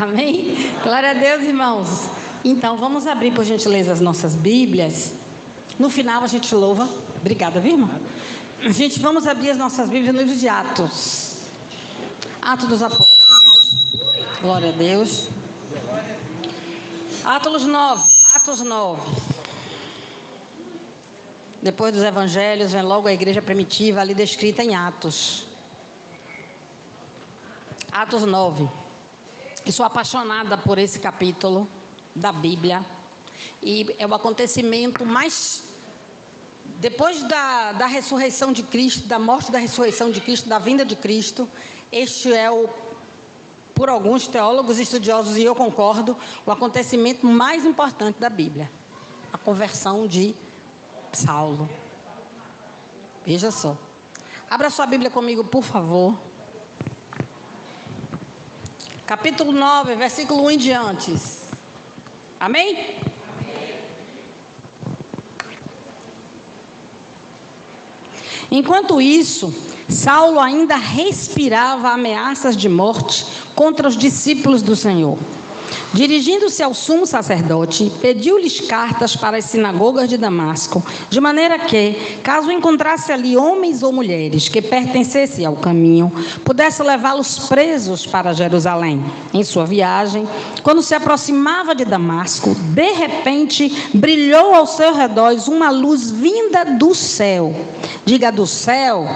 Amém? Glória a Deus, irmãos. Então, vamos abrir, por gentileza, as nossas Bíblias. No final, a gente louva. Obrigada, viu, irmão? Vamos abrir as nossas Bíblias no livro de Atos. Atos dos Apóstolos. Glória a Deus. Atos 9. Depois dos evangelhos, vem logo a igreja primitiva, ali descrita em Atos. Atos 9. Eu sou apaixonada por esse capítulo da Bíblia. E é o acontecimento mais... Depois da ressurreição de Cristo, da morte, da ressurreição de Cristo, da vinda de Cristo, este é por alguns teólogos estudiosos, e eu concordo, o acontecimento mais importante da Bíblia. A conversão de Saulo. Veja só. Abra sua Bíblia comigo, por favor. Capítulo 9, versículo 1 em diante. Amém? Enquanto isso, Saulo ainda respirava ameaças de morte contra os discípulos do Senhor. Dirigindo-se ao sumo sacerdote, pediu-lhes cartas para as sinagogas de Damasco, de maneira que, caso encontrasse ali homens ou mulheres que pertencessem ao caminho, pudesse levá-los presos para Jerusalém. Em sua viagem, quando se aproximava de Damasco, de repente brilhou ao seu redor uma luz vinda do céu. Diga, do céu.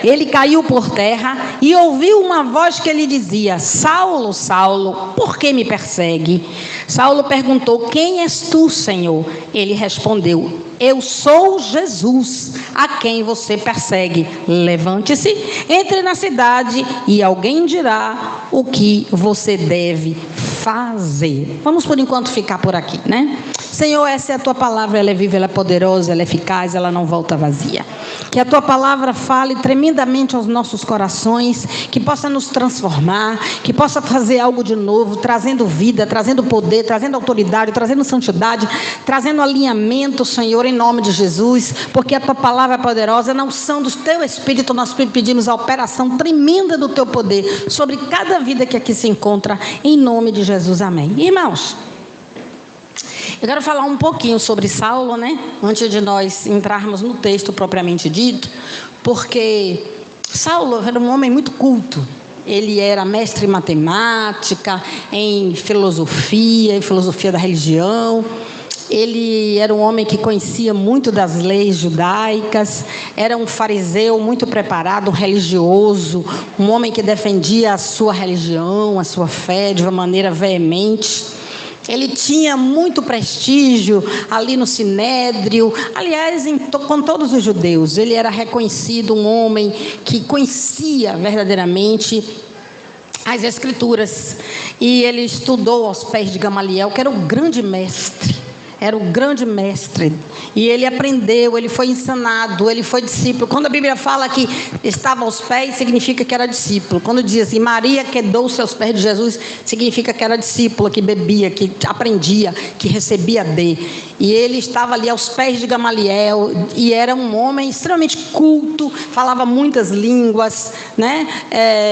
Ele caiu por terra e ouviu uma voz que lhe dizia: Saulo, Saulo, por que me persegue? Saulo perguntou: quem és tu, Senhor? Ele respondeu: eu sou Jesus, a quem você persegue. Levante-se, entre na cidade e alguém dirá o que você deve fazer. Vamos por enquanto ficar por aqui, né? Senhor, essa é a tua palavra, ela é viva, ela é poderosa, ela é eficaz, ela não volta vazia. Que a tua palavra fale tremendamente aos nossos corações, que possa nos transformar, que possa fazer algo de novo, trazendo vida, trazendo poder, trazendo autoridade, trazendo santidade, trazendo alinhamento, Senhor, em nome de Jesus, porque a tua palavra é poderosa. Na unção do teu Espírito, nós pedimos a operação tremenda do teu poder sobre cada vida que aqui se encontra, em nome de Jesus, amém. Irmãos, eu quero falar um pouquinho sobre Saulo, né? Antes de nós entrarmos no texto propriamente dito, porque Saulo era um homem muito culto. Ele era mestre em matemática, em filosofia da religião. Ele era um homem que conhecia muito das leis judaicas, era um fariseu muito preparado, um religioso, um homem que defendia a sua religião, a sua fé de uma maneira veemente. Ele tinha muito prestígio ali no Sinédrio, aliás, com todos os judeus. Ele era reconhecido um homem que conhecia verdadeiramente as Escrituras. E ele estudou aos pés de Gamaliel, que era o grande mestre. Era o grande mestre. E ele aprendeu, ele foi ensinado, ele foi discípulo. Quando a Bíblia fala que estava aos pés, significa que era discípulo. Quando diz assim, Maria quedou-se aos pés de Jesus, significa que era discípula, que bebia, que aprendia, que recebia E ele estava ali aos pés de Gamaliel, e era um homem extremamente culto, falava muitas línguas, né?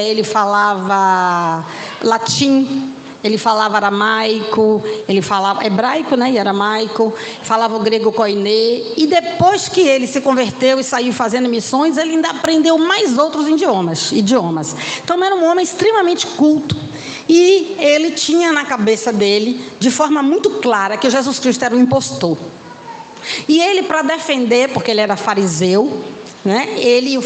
Ele falava latim, ele falava aramaico, ele falava hebraico, né, e aramaico, falava o grego koiné, e depois que ele se converteu e saiu fazendo missões, ele ainda aprendeu mais outros idiomas. Então era um homem extremamente culto, e ele tinha na cabeça dele, de forma muito clara, que Jesus Cristo era um impostor. E ele, para defender, porque ele era fariseu, né? Ele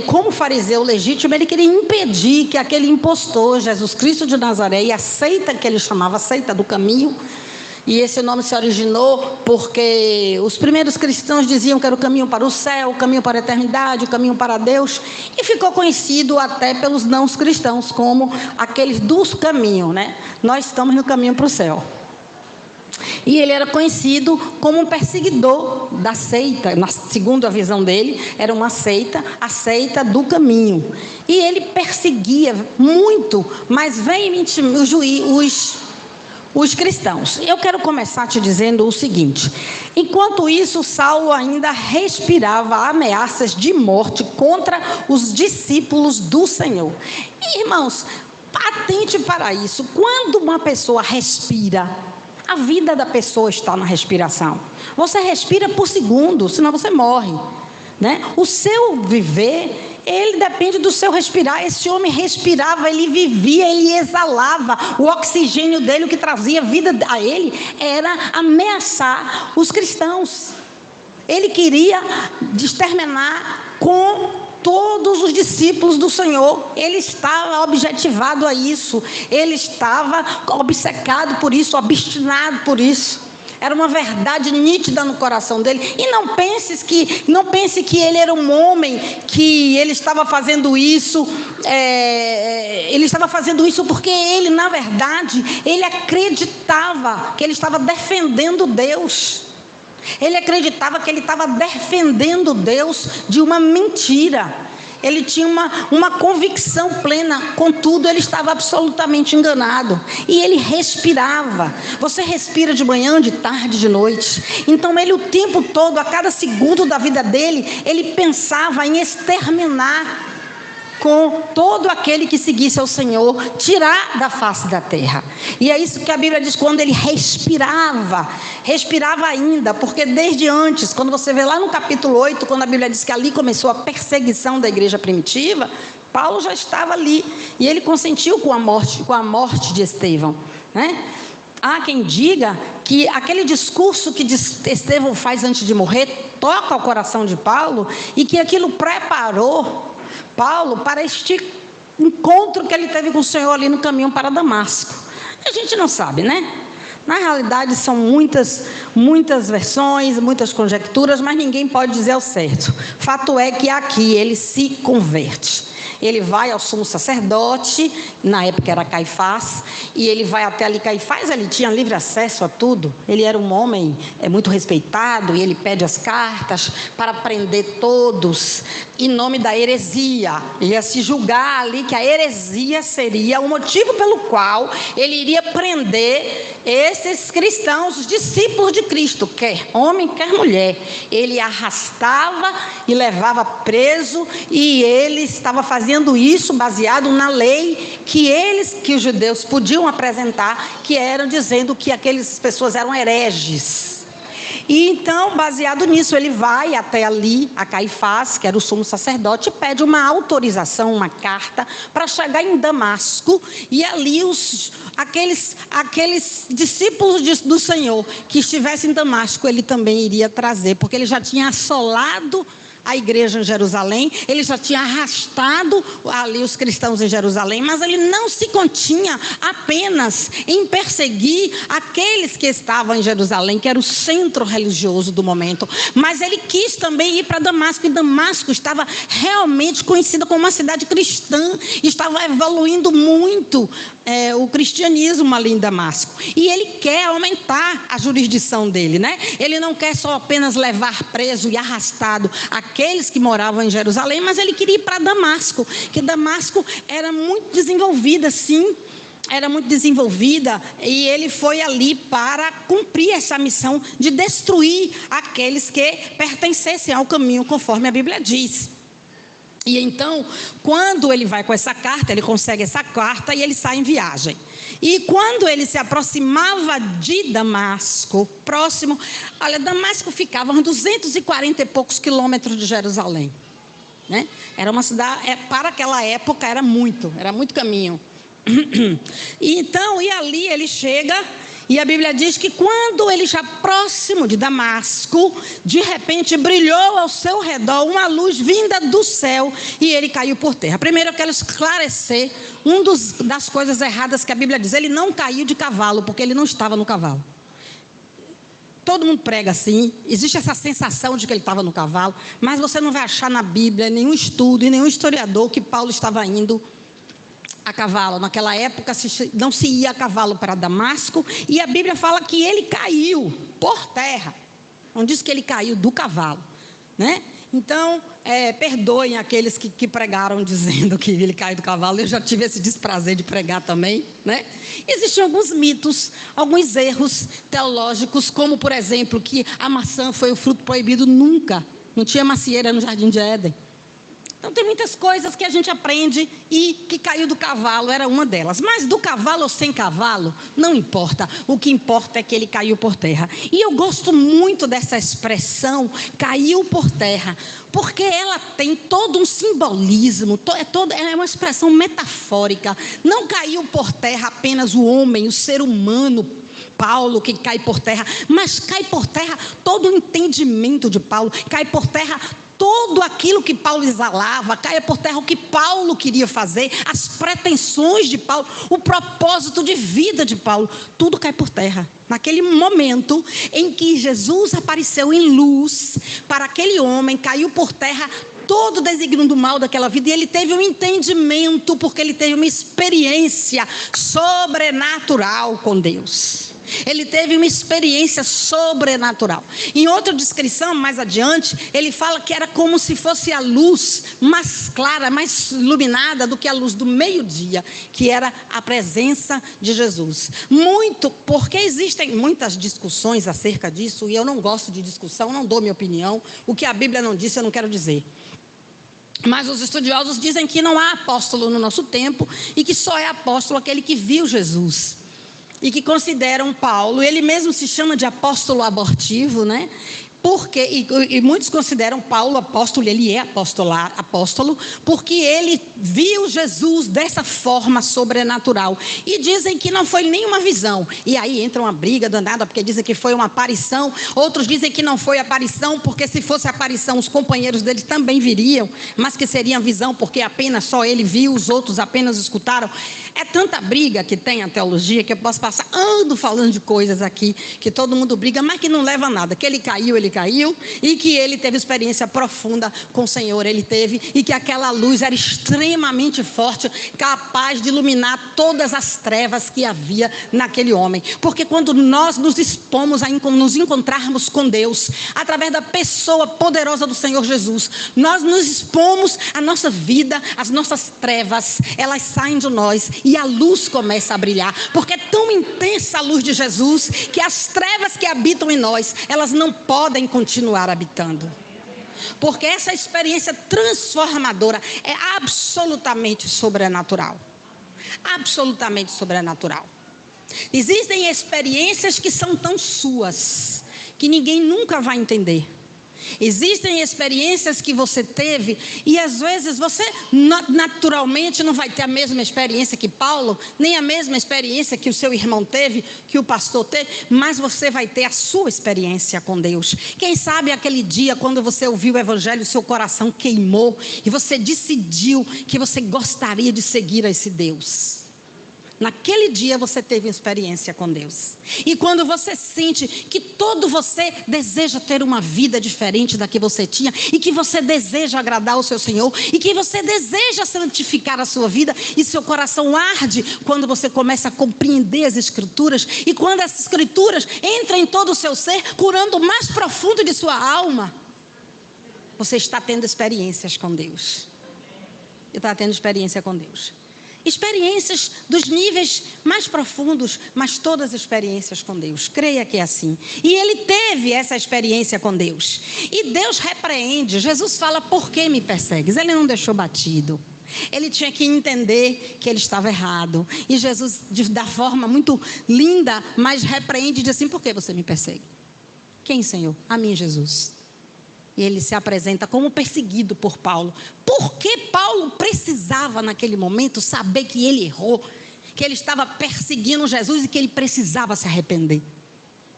como fariseu legítimo, ele queria impedir que aquele impostor, Jesus Cristo de Nazaré, e a seita que ele chamava, a seita do caminho, e esse nome se originou porque os primeiros cristãos diziam que era o caminho para o céu, o caminho para a eternidade, o caminho para Deus, e ficou conhecido até pelos não cristãos como aqueles dos caminhos, né? Nós estamos no caminho para o céu. E ele era conhecido como um perseguidor da seita, segundo a visão dele, era uma seita, a seita do caminho. E ele perseguia muito, mas veementemente os cristãos. Eu quero começar te dizendo o seguinte: enquanto isso, Saulo ainda respirava ameaças de morte contra os discípulos do Senhor. E, irmãos, atente para isso. Quando uma pessoa respira, a vida da pessoa está na respiração. Você respira por segundo, senão você morre, né? O seu viver, ele depende do seu respirar. Esse homem respirava, ele vivia, ele exalava. O oxigênio dele, o que trazia vida a ele, era ameaçar os cristãos. Ele queria exterminar com todos os discípulos do Senhor. Ele estava objetivado a isso. Ele estava obcecado por isso, obstinado por isso. Era uma verdade nítida no coração dele. E não pense que ele era um homem que ele estava fazendo isso. Ele estava fazendo isso porque ele, na verdade, ele acreditava que ele estava defendendo Deus. Ele acreditava que ele estava defendendo Deus de uma mentira. Ele tinha uma convicção plena, contudo ele estava absolutamente enganado. E ele respirava. Você respira de manhã, de tarde, de noite. Então ele o tempo todo, a cada segundo da vida dele, ele pensava em exterminar com todo aquele que seguisse ao Senhor, tirar da face da terra. E é isso que a Bíblia diz, quando ele respirava ainda, porque desde antes, quando você vê lá no capítulo 8, quando a Bíblia diz que ali começou a perseguição da igreja primitiva, Paulo já estava ali, e ele consentiu com a morte de Estevão, né? Há quem diga que aquele discurso que Estevão faz antes de morrer, toca o coração de Paulo, e que aquilo preparou Paulo para este encontro que ele teve com o Senhor ali no caminho para Damasco. A gente não sabe, né? Na realidade são muitas versões, muitas conjecturas, mas ninguém pode dizer ao certo. Fato é que aqui ele se converte. Ele vai ao sumo sacerdote, na época era Caifás, e ele vai até ali. Caifás, ele tinha livre acesso a tudo. Ele era um homem muito respeitado, e ele pede as cartas para prender todos em nome da heresia. Ele ia se julgar ali que a heresia seria o motivo pelo qual ele iria prender esses cristãos, os discípulos de Cristo, quer homem, quer mulher. Ele arrastava e levava preso, e ele estava fazendo isso baseado na lei que os judeus podiam apresentar, que eram dizendo que aquelas pessoas eram hereges. E então, baseado nisso, ele vai até ali, a Caifás, que era o sumo sacerdote, e pede uma autorização, uma carta, para chegar em Damasco, e ali aqueles discípulos do Senhor que estivessem em Damasco, ele também iria trazer, porque ele já tinha assolado a igreja em Jerusalém, ele já tinha arrastado ali os cristãos em Jerusalém, mas ele não se continha apenas em perseguir aqueles que estavam em Jerusalém, que era o centro religioso do momento, mas ele quis também ir para Damasco, e Damasco estava realmente conhecida como uma cidade cristã, estava evoluindo muito o cristianismo ali em Damasco, e ele quer aumentar a jurisdição dele, né? Ele não quer só apenas levar preso e arrastado aqueles que moravam em Jerusalém, mas ele queria ir para Damasco, que Damasco era muito desenvolvida, sim, era muito desenvolvida, e ele foi ali para cumprir essa missão de destruir aqueles que pertencessem ao caminho, conforme a Bíblia diz. E então, quando ele vai com essa carta, ele consegue essa carta e ele sai em viagem. E quando ele se aproximava de Damasco, próximo, olha, Damasco ficava a uns 240 e poucos quilômetros de Jerusalém, né? Era uma cidade, para aquela época era muito caminho. E então, e ali ele chega, e a Bíblia diz que quando ele já próximo de Damasco, de repente brilhou ao seu redor uma luz vinda do céu, e ele caiu por terra. Primeiro eu quero esclarecer das coisas erradas que a Bíblia diz. Ele não caiu de cavalo, porque ele não estava no cavalo. Todo mundo prega assim, existe essa sensação de que ele estava no cavalo, mas você não vai achar na Bíblia nenhum estudo e nenhum historiador que Paulo estava indo a cavalo. Naquela época não se ia a cavalo para Damasco, e a Bíblia fala que ele caiu por terra, não diz que ele caiu do cavalo, né? Então, perdoem aqueles que pregaram dizendo que ele caiu do cavalo. Eu já tive esse desprazer de pregar também, né? Existem alguns mitos, alguns erros teológicos, como por exemplo que a maçã foi o fruto proibido. Nunca, não tinha macieira no Jardim de Éden. Então tem muitas coisas que a gente aprende e que caiu do cavalo era uma delas. Mas do cavalo ou sem cavalo, não importa. O que importa é que ele caiu por terra. E eu gosto muito dessa expressão, caiu por terra, porque ela tem todo um simbolismo, é uma expressão metafórica. Não caiu por terra apenas o homem, o ser humano, Paulo, que cai por terra, mas cai por terra todo o entendimento de Paulo, cai por terra tudo aquilo que Paulo exalava, caia por terra o que Paulo queria fazer, as pretensões de Paulo, o propósito de vida de Paulo, tudo cai por terra. Naquele momento em que Jesus apareceu em luz para aquele homem, caiu por terra todo o desígnio do mal daquela vida, e ele teve um entendimento, porque ele teve uma experiência sobrenatural com Deus. Ele teve uma experiência sobrenatural. Em outra descrição, mais adiante, ele fala que era como se fosse a luz mais clara, mais iluminada do que a luz do meio-dia, que era a presença de Jesus. Porque existem muitas discussões acerca disso, e eu não gosto de discussão, não dou minha opinião. O que a Bíblia não disse, eu não quero dizer. Mas os estudiosos dizem que não há apóstolo no nosso tempo e que só é apóstolo aquele que viu Jesus. E que consideram Paulo, ele mesmo se chama de apóstolo abortivo, né? E muitos consideram Paulo apóstolo, ele é apóstolo, porque ele viu Jesus dessa forma sobrenatural. E dizem que não foi nenhuma visão. E aí entra uma briga danada, porque dizem que foi uma aparição. Outros dizem que não foi aparição, porque se fosse aparição, os companheiros dele também viriam, mas que seria visão, porque apenas só ele viu, os outros apenas escutaram. É tanta briga que tem a teologia, que eu posso passar anos falando de coisas aqui, que todo mundo briga, mas que não leva a nada. Que ele caiu, e que ele teve experiência profunda com o Senhor, ele teve, e que aquela luz era extremamente forte, capaz de iluminar todas as trevas que havia naquele homem. Porque quando nós nos expomos a nos encontrarmos com Deus, através da pessoa poderosa do Senhor Jesus, nós nos expomos a nossa vida, as nossas trevas, elas saem de nós e a luz começa a brilhar, porque é tão intensa a luz de Jesus, que as trevas que habitam em nós, elas não podem continuar habitando, porque essa experiência transformadora é absolutamente sobrenatural. Absolutamente sobrenatural. Existem experiências que são tão suas que ninguém nunca vai entender. Existem experiências que você teve e às vezes você naturalmente não vai ter a mesma experiência que Paulo, nem a mesma experiência que o seu irmão teve, que o pastor teve, mas você vai ter a sua experiência com Deus. Quem sabe aquele dia quando você ouviu o evangelho, seu coração queimou e você decidiu que você gostaria de seguir a esse Deus. Naquele dia você teve uma experiência com Deus. E quando você sente que todo você deseja ter uma vida diferente da que você tinha, e que você deseja agradar o seu Senhor, e que você deseja santificar a sua vida, e seu coração arde quando você começa a compreender as Escrituras, e quando as Escrituras entram em todo o seu ser, curando o mais profundo de sua alma, você está tendo experiências com Deus. Está tendo experiência com Deus. Experiências dos níveis mais profundos, mas todas as experiências com Deus. Creia que é assim. E ele teve essa experiência com Deus. E Deus repreende. Jesus fala: por que me persegues? Ele não deixou batido. Ele tinha que entender que ele estava errado. E Jesus, da forma muito linda, mas repreende e diz assim: por que você me persegue? Quem, Senhor? A mim, Jesus. E ele se apresenta como perseguido por Paulo. Porque Paulo precisava naquele momento saber que ele errou, que ele estava perseguindo Jesus e que ele precisava se arrepender.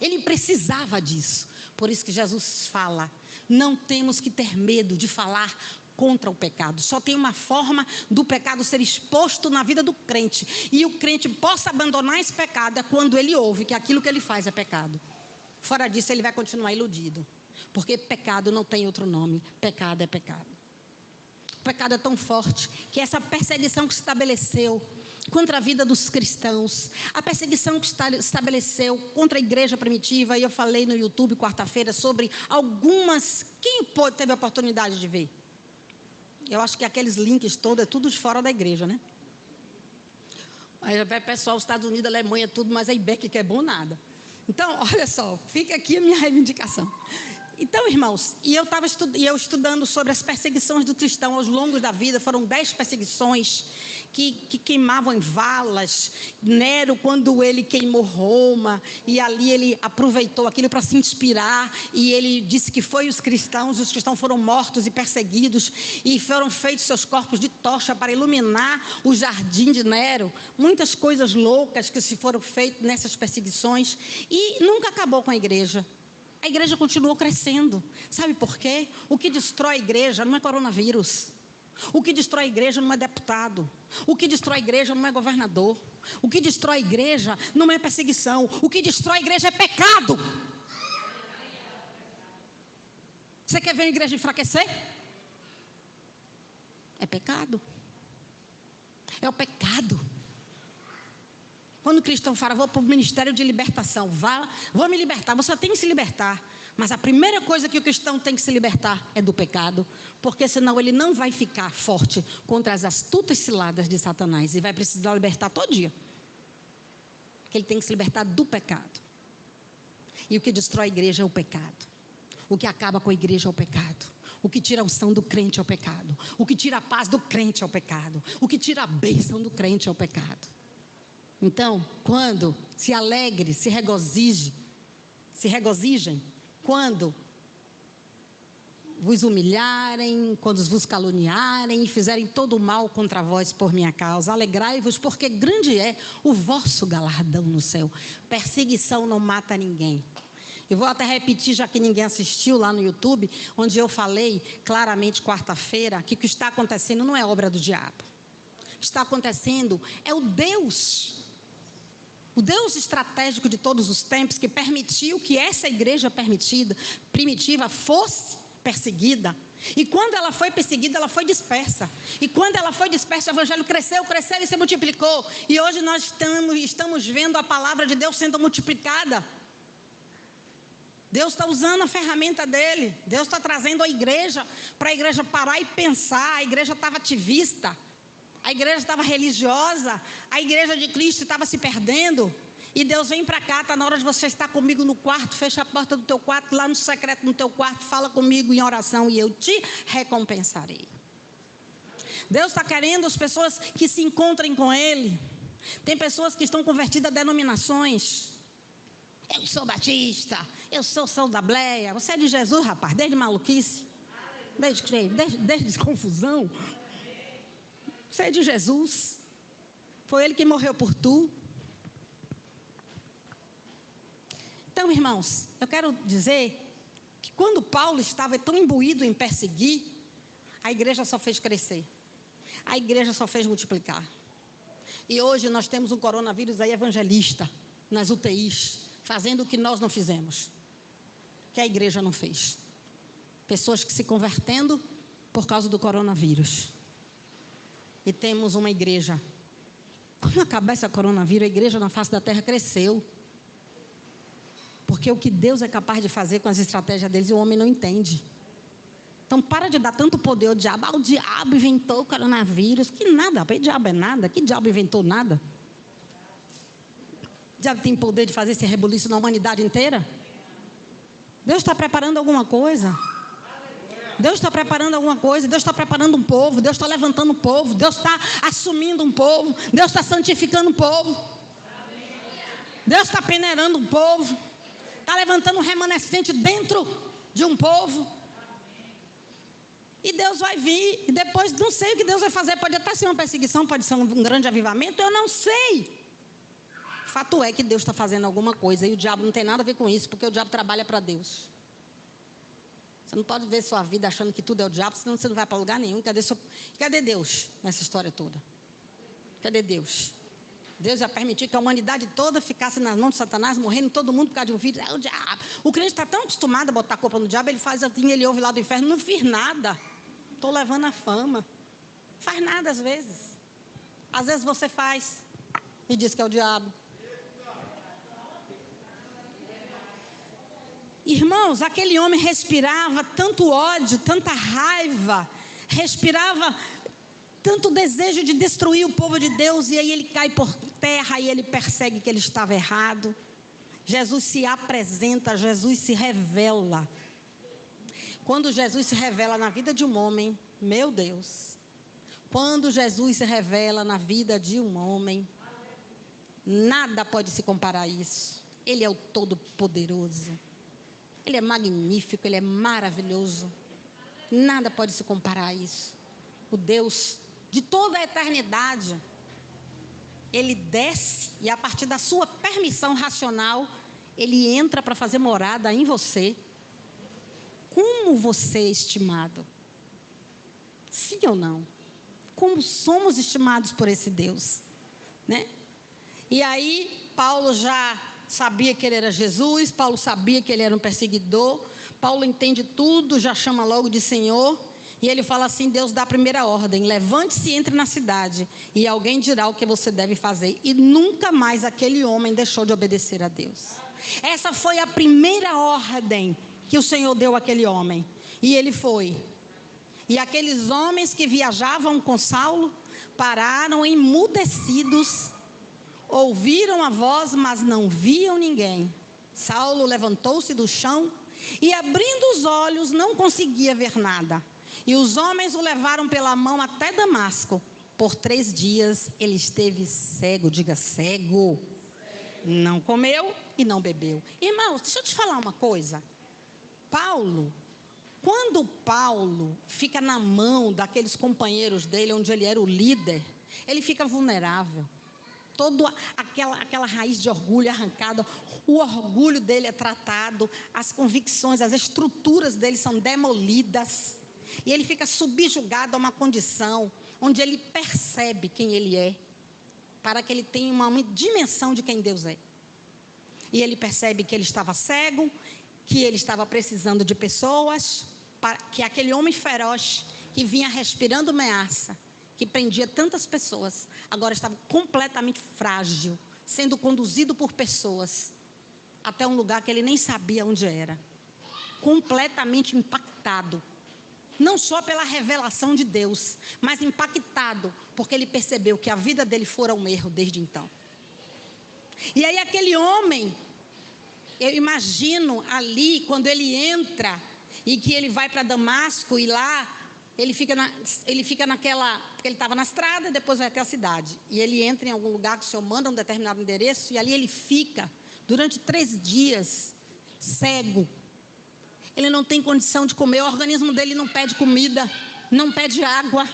Ele precisava disso. Por isso que Jesus fala: não temos que ter medo de falar contra o pecado. Só tem uma forma do pecado ser exposto na vida do crente, e o crente possa abandonar esse pecado, é quando ele ouve que aquilo que ele faz é pecado. Fora disso, ele vai continuar iludido. Porque pecado não tem outro nome. Pecado é pecado. O pecado é tão forte que essa perseguição que se estabeleceu contra a vida dos cristãos, a perseguição que se estabeleceu contra a igreja primitiva, e eu falei no YouTube quarta-feira sobre algumas. Quem teve a oportunidade de ver? Eu acho que aqueles links todos é tudo de fora da igreja, né? Aí vai pessoal, Estados Unidos, Alemanha, tudo, mas aí Beck que é bom nada. Então, olha só, fica aqui a minha reivindicação. Então, irmãos, eu estudando sobre as perseguições do cristão ao longo da vida. Foram 10 perseguições que queimavam em valas. Nero, quando ele queimou Roma, e ali ele aproveitou aquilo para se inspirar, e ele disse que foi os cristãos foram mortos e perseguidos, e foram feitos seus corpos de tocha para iluminar o jardim de Nero. Muitas coisas loucas que se foram feitas nessas perseguições, e nunca acabou com a igreja. A igreja continuou crescendo. Sabe por quê? O que destrói a igreja não é coronavírus. O que destrói a igreja não é deputado. O que destrói a igreja não é governador. O que destrói a igreja não é perseguição. O que destrói a igreja é pecado. Você quer ver a igreja enfraquecer? É pecado. É o pecado. Quando o cristão fala, vou para o ministério de libertação, vou me libertar, você tem que se libertar. Mas a primeira coisa que o cristão tem que se libertar é do pecado, porque senão ele não vai ficar forte contra as astutas ciladas de Satanás, e vai precisar libertar todo dia. Porque ele tem que se libertar do pecado. E o que destrói a igreja é o pecado. O que acaba com a igreja é o pecado. O que tira a unção do crente é o pecado. O que tira a paz do crente é o pecado. O que tira a bênção do crente é o pecado. Então, quando se alegre, se regozijem, quando vos humilharem, quando vos caluniarem e fizerem todo o mal contra vós por minha causa, alegrai-vos, porque grande é o vosso galardão no céu. Perseguição não mata ninguém. Eu vou até repetir, já que ninguém assistiu lá no YouTube, onde eu falei claramente quarta-feira que o que está acontecendo não é obra do diabo. O que está acontecendo é o Deus estratégico de todos os tempos, que permitiu que essa igreja primitiva fosse perseguida. E quando ela foi perseguida, ela foi dispersa. E quando ela foi dispersa, o evangelho cresceu e se multiplicou. E hoje nós estamos vendo a palavra de Deus sendo multiplicada. Deus está usando a ferramenta dele. Deus está trazendo a igreja, para a igreja parar e pensar. A igreja estava ativista. A igreja estava religiosa, a igreja de Cristo estava se perdendo, e Deus vem para cá, está na hora de você estar comigo no quarto, fecha a porta do teu quarto, lá no secreto no teu quarto, fala comigo em oração e eu te recompensarei. Deus está querendo as pessoas que se encontrem com Ele. Tem pessoas que estão convertidas a denominações. Eu sou batista, eu sou da Bleia. Você é de Jesus, rapaz, desde maluquice, desde confusão. Você é de Jesus. Foi Ele que morreu por tu. Então, irmãos, eu quero dizer que quando Paulo estava tão imbuído em perseguir, a igreja só fez crescer. A igreja só fez multiplicar. E hoje nós temos um coronavírus aí evangelista nas UTIs, fazendo o que nós não fizemos, que a igreja não fez. Pessoas que se convertendo por causa do coronavírus. E temos uma igreja. Quando acabar esse coronavírus, a igreja na face da terra cresceu. Porque o que Deus é capaz de fazer com as estratégias deles, o homem não entende. Então para de dar tanto poder ao diabo. O diabo inventou o coronavírus. Que nada, o diabo é nada. Que diabo inventou nada? O diabo tem poder de fazer esse rebuliço na humanidade inteira? Deus está preparando alguma coisa. Deus está preparando alguma coisa. Deus está preparando um povo. Deus está levantando um povo. Deus está assumindo um povo. Deus está santificando um povo. Deus está peneirando um povo. Está levantando um remanescente dentro de um povo. E Deus vai vir. E depois não sei o que Deus vai fazer. Pode até ser uma perseguição. Pode ser um grande avivamento. Eu não sei. Fato é que Deus está fazendo alguma coisa. E o diabo não tem nada a ver com isso. Porque o diabo trabalha para Deus. Você não pode ver sua vida achando que tudo é o diabo, senão você não vai para lugar nenhum. Cadê Deus nessa história toda? Cadê Deus? Deus ia permitir que a humanidade toda ficasse nas mãos de Satanás, morrendo todo mundo por causa de um vírus. É o diabo. O crente está tão acostumado a botar a culpa no diabo, ele faz assim, ele ouve lá do inferno, não fiz nada. Estou levando a fama. Faz nada às vezes. Às vezes você faz e diz que é o diabo. Irmãos, aquele homem respirava tanto ódio, tanta raiva, respirava tanto desejo de destruir o povo de Deus, e aí ele cai por terra e ele percebe que ele estava errado. Jesus se apresenta, Jesus se revela. Quando Jesus se revela na vida de um homem, meu Deus, quando Jesus se revela na vida de um homem, nada pode se comparar a isso. Ele é o Todo-Poderoso. Ele é magnífico, Ele é maravilhoso. Nada pode se comparar a isso. O Deus de toda a eternidade, Ele desce e a partir da sua permissão racional, Ele entra para fazer morada em você. Como você é estimado? Sim ou não? Como somos estimados por esse Deus, né? E aí, Paulo já sabia que ele era Jesus, Paulo sabia que ele era um perseguidor, Paulo entende tudo, já chama logo de Senhor, e ele fala assim: Deus dá a primeira ordem, levante-se e entre na cidade, e alguém dirá o que você deve fazer. E nunca mais aquele homem deixou de obedecer a Deus. Essa foi a primeira ordem que o Senhor deu àquele homem, e ele foi. E aqueles homens que viajavam com Saulo pararam emudecidos, ouviram a voz, mas não viam ninguém. Saulo levantou-se do chão e, abrindo os olhos, não conseguia ver nada. E os homens o levaram pela mão até Damasco. Por 3 dias ele esteve cego, diga cego. Não comeu e não bebeu. Irmãos, deixa eu te falar uma coisa. Quando Paulo fica na mão daqueles companheiros dele, onde ele era o líder, ele fica vulnerável. Toda aquela raiz de orgulho arrancada, o orgulho dele é tratado, as convicções, as estruturas dele são demolidas, e ele fica subjugado a uma condição onde ele percebe quem ele é, para que ele tenha uma dimensão de quem Deus é. E ele percebe que ele estava cego, que ele estava precisando de pessoas, que aquele homem feroz que vinha respirando ameaça, que prendia tantas pessoas, agora estava completamente frágil, sendo conduzido por pessoas até um lugar que ele nem sabia onde era, completamente impactado, não só pela revelação de Deus, mas impactado porque ele percebeu que a vida dele fora um erro desde então. E aí aquele homem, eu imagino ali, quando ele entra e que ele vai para Damasco, e lá ele fica naquela, porque ele estava na estrada, depois vai até a cidade, e ele entra em algum lugar que o Senhor manda um determinado endereço, e ali ele fica durante 3 dias cego. Ele não tem condição de comer, o organismo dele não pede comida, não pede água,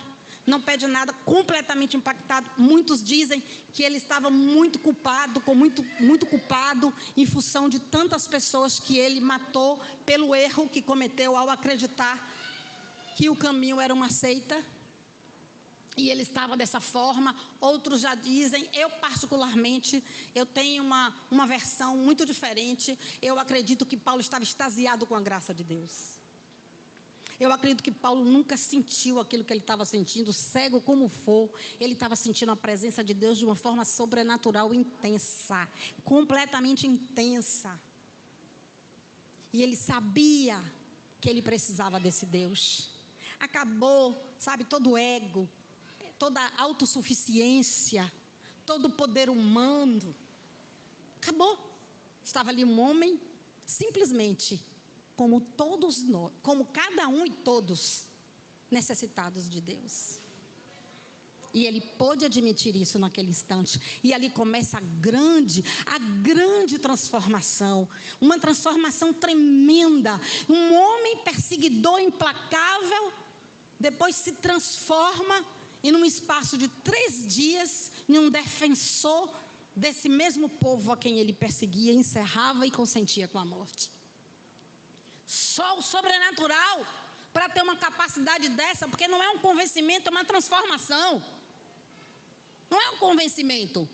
não pede nada, completamente impactado. Muitos dizem que ele estava muito culpado, muito culpado, em função de tantas pessoas que ele matou pelo erro que cometeu ao acreditar que o caminho era uma seita, e ele estava dessa forma. Outros já dizem, eu particularmente, eu tenho uma versão muito diferente. Eu acredito que Paulo estava extasiado com a graça de Deus. Eu acredito que Paulo nunca sentiu aquilo que ele estava sentindo, cego como for. Ele estava sentindo a presença de Deus de uma forma sobrenatural, intensa, completamente intensa. E ele sabia que ele precisava desse Deus. Acabou, sabe, todo o ego, toda a autossuficiência, todo o poder humano. Acabou. Estava ali um homem, simplesmente, como todos nós, como cada um e todos, necessitados de Deus. E ele pôde admitir isso naquele instante. E ali começa a grande transformação. Uma transformação tremenda. Um homem perseguidor implacável, depois se transforma, e num espaço de 3 dias, em um defensor desse mesmo povo a quem ele perseguia, encerrava e consentia com a morte. Só o sobrenatural para ter uma capacidade dessa, porque não é um convencimento, é uma transformação. Não é um convencimento,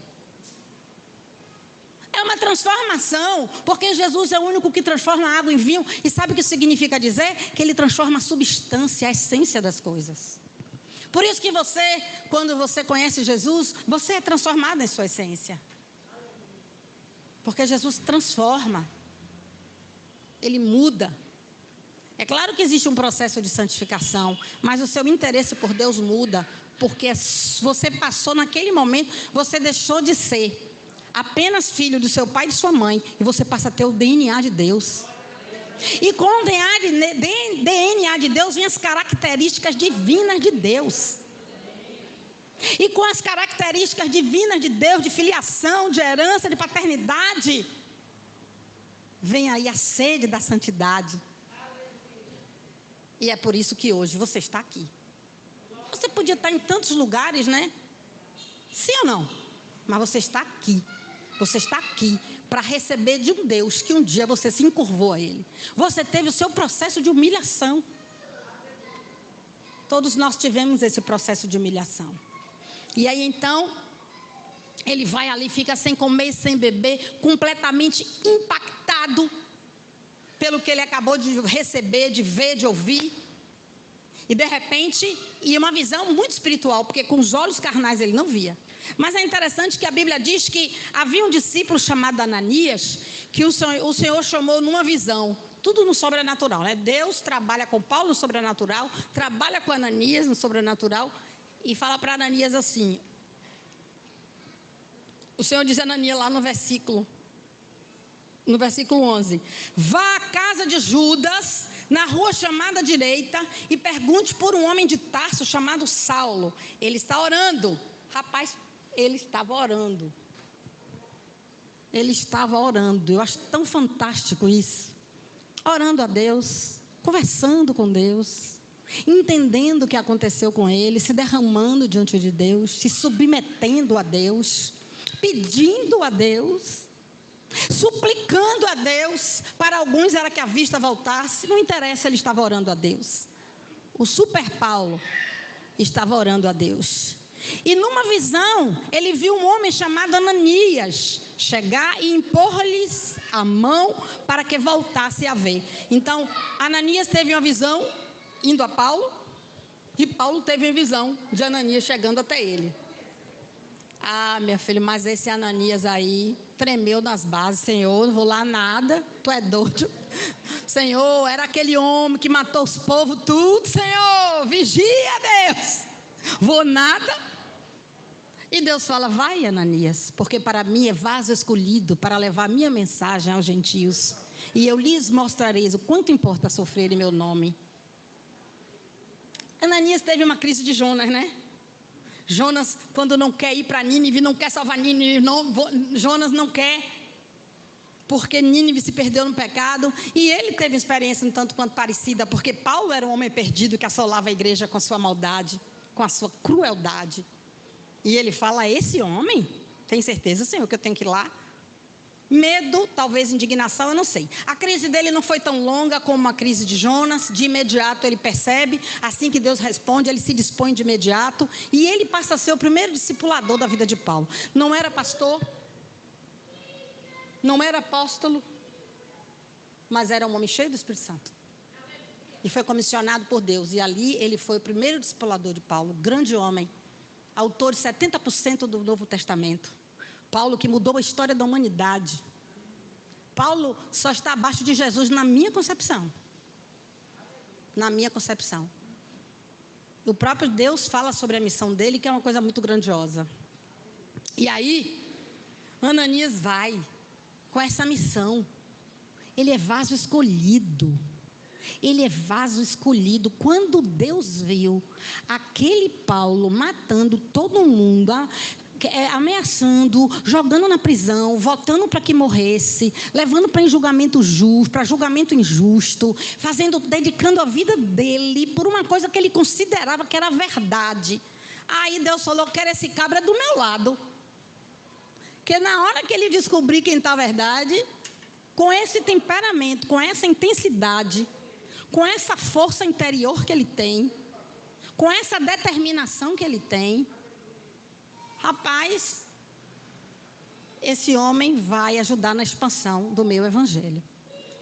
é uma transformação, porque Jesus é o único que transforma a água em vinho. E sabe o que significa dizer? Que ele transforma a substância, a essência das coisas. Por isso que você, quando você conhece Jesus, você é transformado em sua essência, porque Jesus transforma, ele muda. É claro que existe um processo de santificação, mas o seu interesse por Deus muda, porque você passou naquele momento, você deixou de ser apenas filho do seu pai e de sua mãe, e você passa a ter o DNA de Deus. E com o DNA de Deus vêm as características divinas de Deus. E com as características divinas de Deus, de filiação, de herança, de paternidade, vem aí a sede da santidade. E é por isso que hoje você está aqui. Você podia estar em tantos lugares, né? Sim ou não? Mas você está aqui. Você está aqui para receber de um Deus que um dia você se encurvou a Ele. Você teve o seu processo de humilhação. Todos nós tivemos esse processo de humilhação. E aí então, ele vai ali, fica sem comer, sem beber, completamente impactado pelo que ele acabou de receber, de ver, de ouvir. E de repente, e uma visão muito espiritual, porque com os olhos carnais ele não via. Mas é interessante que a Bíblia diz que havia um discípulo chamado Ananias, que o Senhor chamou numa visão. Tudo no sobrenatural, né? Deus trabalha com Paulo no sobrenatural, trabalha com Ananias no sobrenatural, e fala para Ananias assim. O Senhor diz a Ananias lá no versículo 11: vá à casa de Judas, na rua chamada direita, e pergunte por um homem de Tarso chamado Saulo. Ele está orando. Rapaz, ele estava orando. Ele estava orando. Eu acho tão fantástico isso. Orando a Deus, conversando com Deus, entendendo o que aconteceu com ele, se derramando diante de Deus, se submetendo a Deus, pedindo a Deus, suplicando a Deus. Para alguns era que a vista voltasse, não interessa, ele estava orando a Deus. O super Paulo estava orando a Deus. E numa visão, ele viu um homem chamado Ananias chegar e impor-lhes a mão para que voltasse a ver. Então, Ananias teve uma visão indo a Paulo, e Paulo teve uma visão de Ananias chegando até ele. Ah, minha filha, mas esse Ananias aí tremeu nas bases. Senhor, não vou lá nada, tu é doido. Senhor, era aquele homem que matou os povos tudo. Senhor, vigia, Deus. Vou nada. E Deus fala: vai, Ananias, porque para mim é vaso escolhido para levar minha mensagem aos gentios, e eu lhes mostrarei o quanto importa sofrer em meu nome. Ananias teve uma crise de Jonas, né? Jonas, quando não quer ir para Nínive, não quer salvar Nínive, Jonas não quer, porque Nínive se perdeu no pecado. E ele teve experiência um tanto quanto parecida, porque Paulo era um homem perdido que assolava a igreja com a sua maldade, com a sua crueldade. E ele fala: esse homem, tem certeza, Senhor, que eu tenho que ir lá? Medo, talvez indignação, eu não sei. A crise dele não foi tão longa como a crise de Jonas. De imediato ele percebe, assim que Deus responde, ele se dispõe de imediato, e ele passa a ser o primeiro discipulador da vida de Paulo. Não era pastor, não era apóstolo, mas era um homem cheio do Espírito Santo. E foi comissionado por Deus, e ali ele foi o primeiro discipulador de Paulo. Grande homem, autor de 70% do Novo Testamento. Paulo que mudou a história da humanidade. Paulo só está abaixo de Jesus na minha concepção. Na minha concepção. O próprio Deus fala sobre a missão dele, que é uma coisa muito grandiosa. E aí, Ananias vai com essa missão. Ele é vaso escolhido. Ele é vaso escolhido. Quando Deus viu aquele Paulo matando todo mundo, ameaçando, jogando na prisão, votando para que morresse, levando para julgamento justo, para julgamento injusto, dedicando a vida dele por uma coisa que ele considerava que era verdade. Aí Deus falou: quero esse cabra do meu lado, que na hora que ele descobrir quem está a verdade, com esse temperamento, com essa intensidade, com essa força interior que ele tem, com essa determinação que ele tem, rapaz, esse homem vai ajudar na expansão do meu evangelho.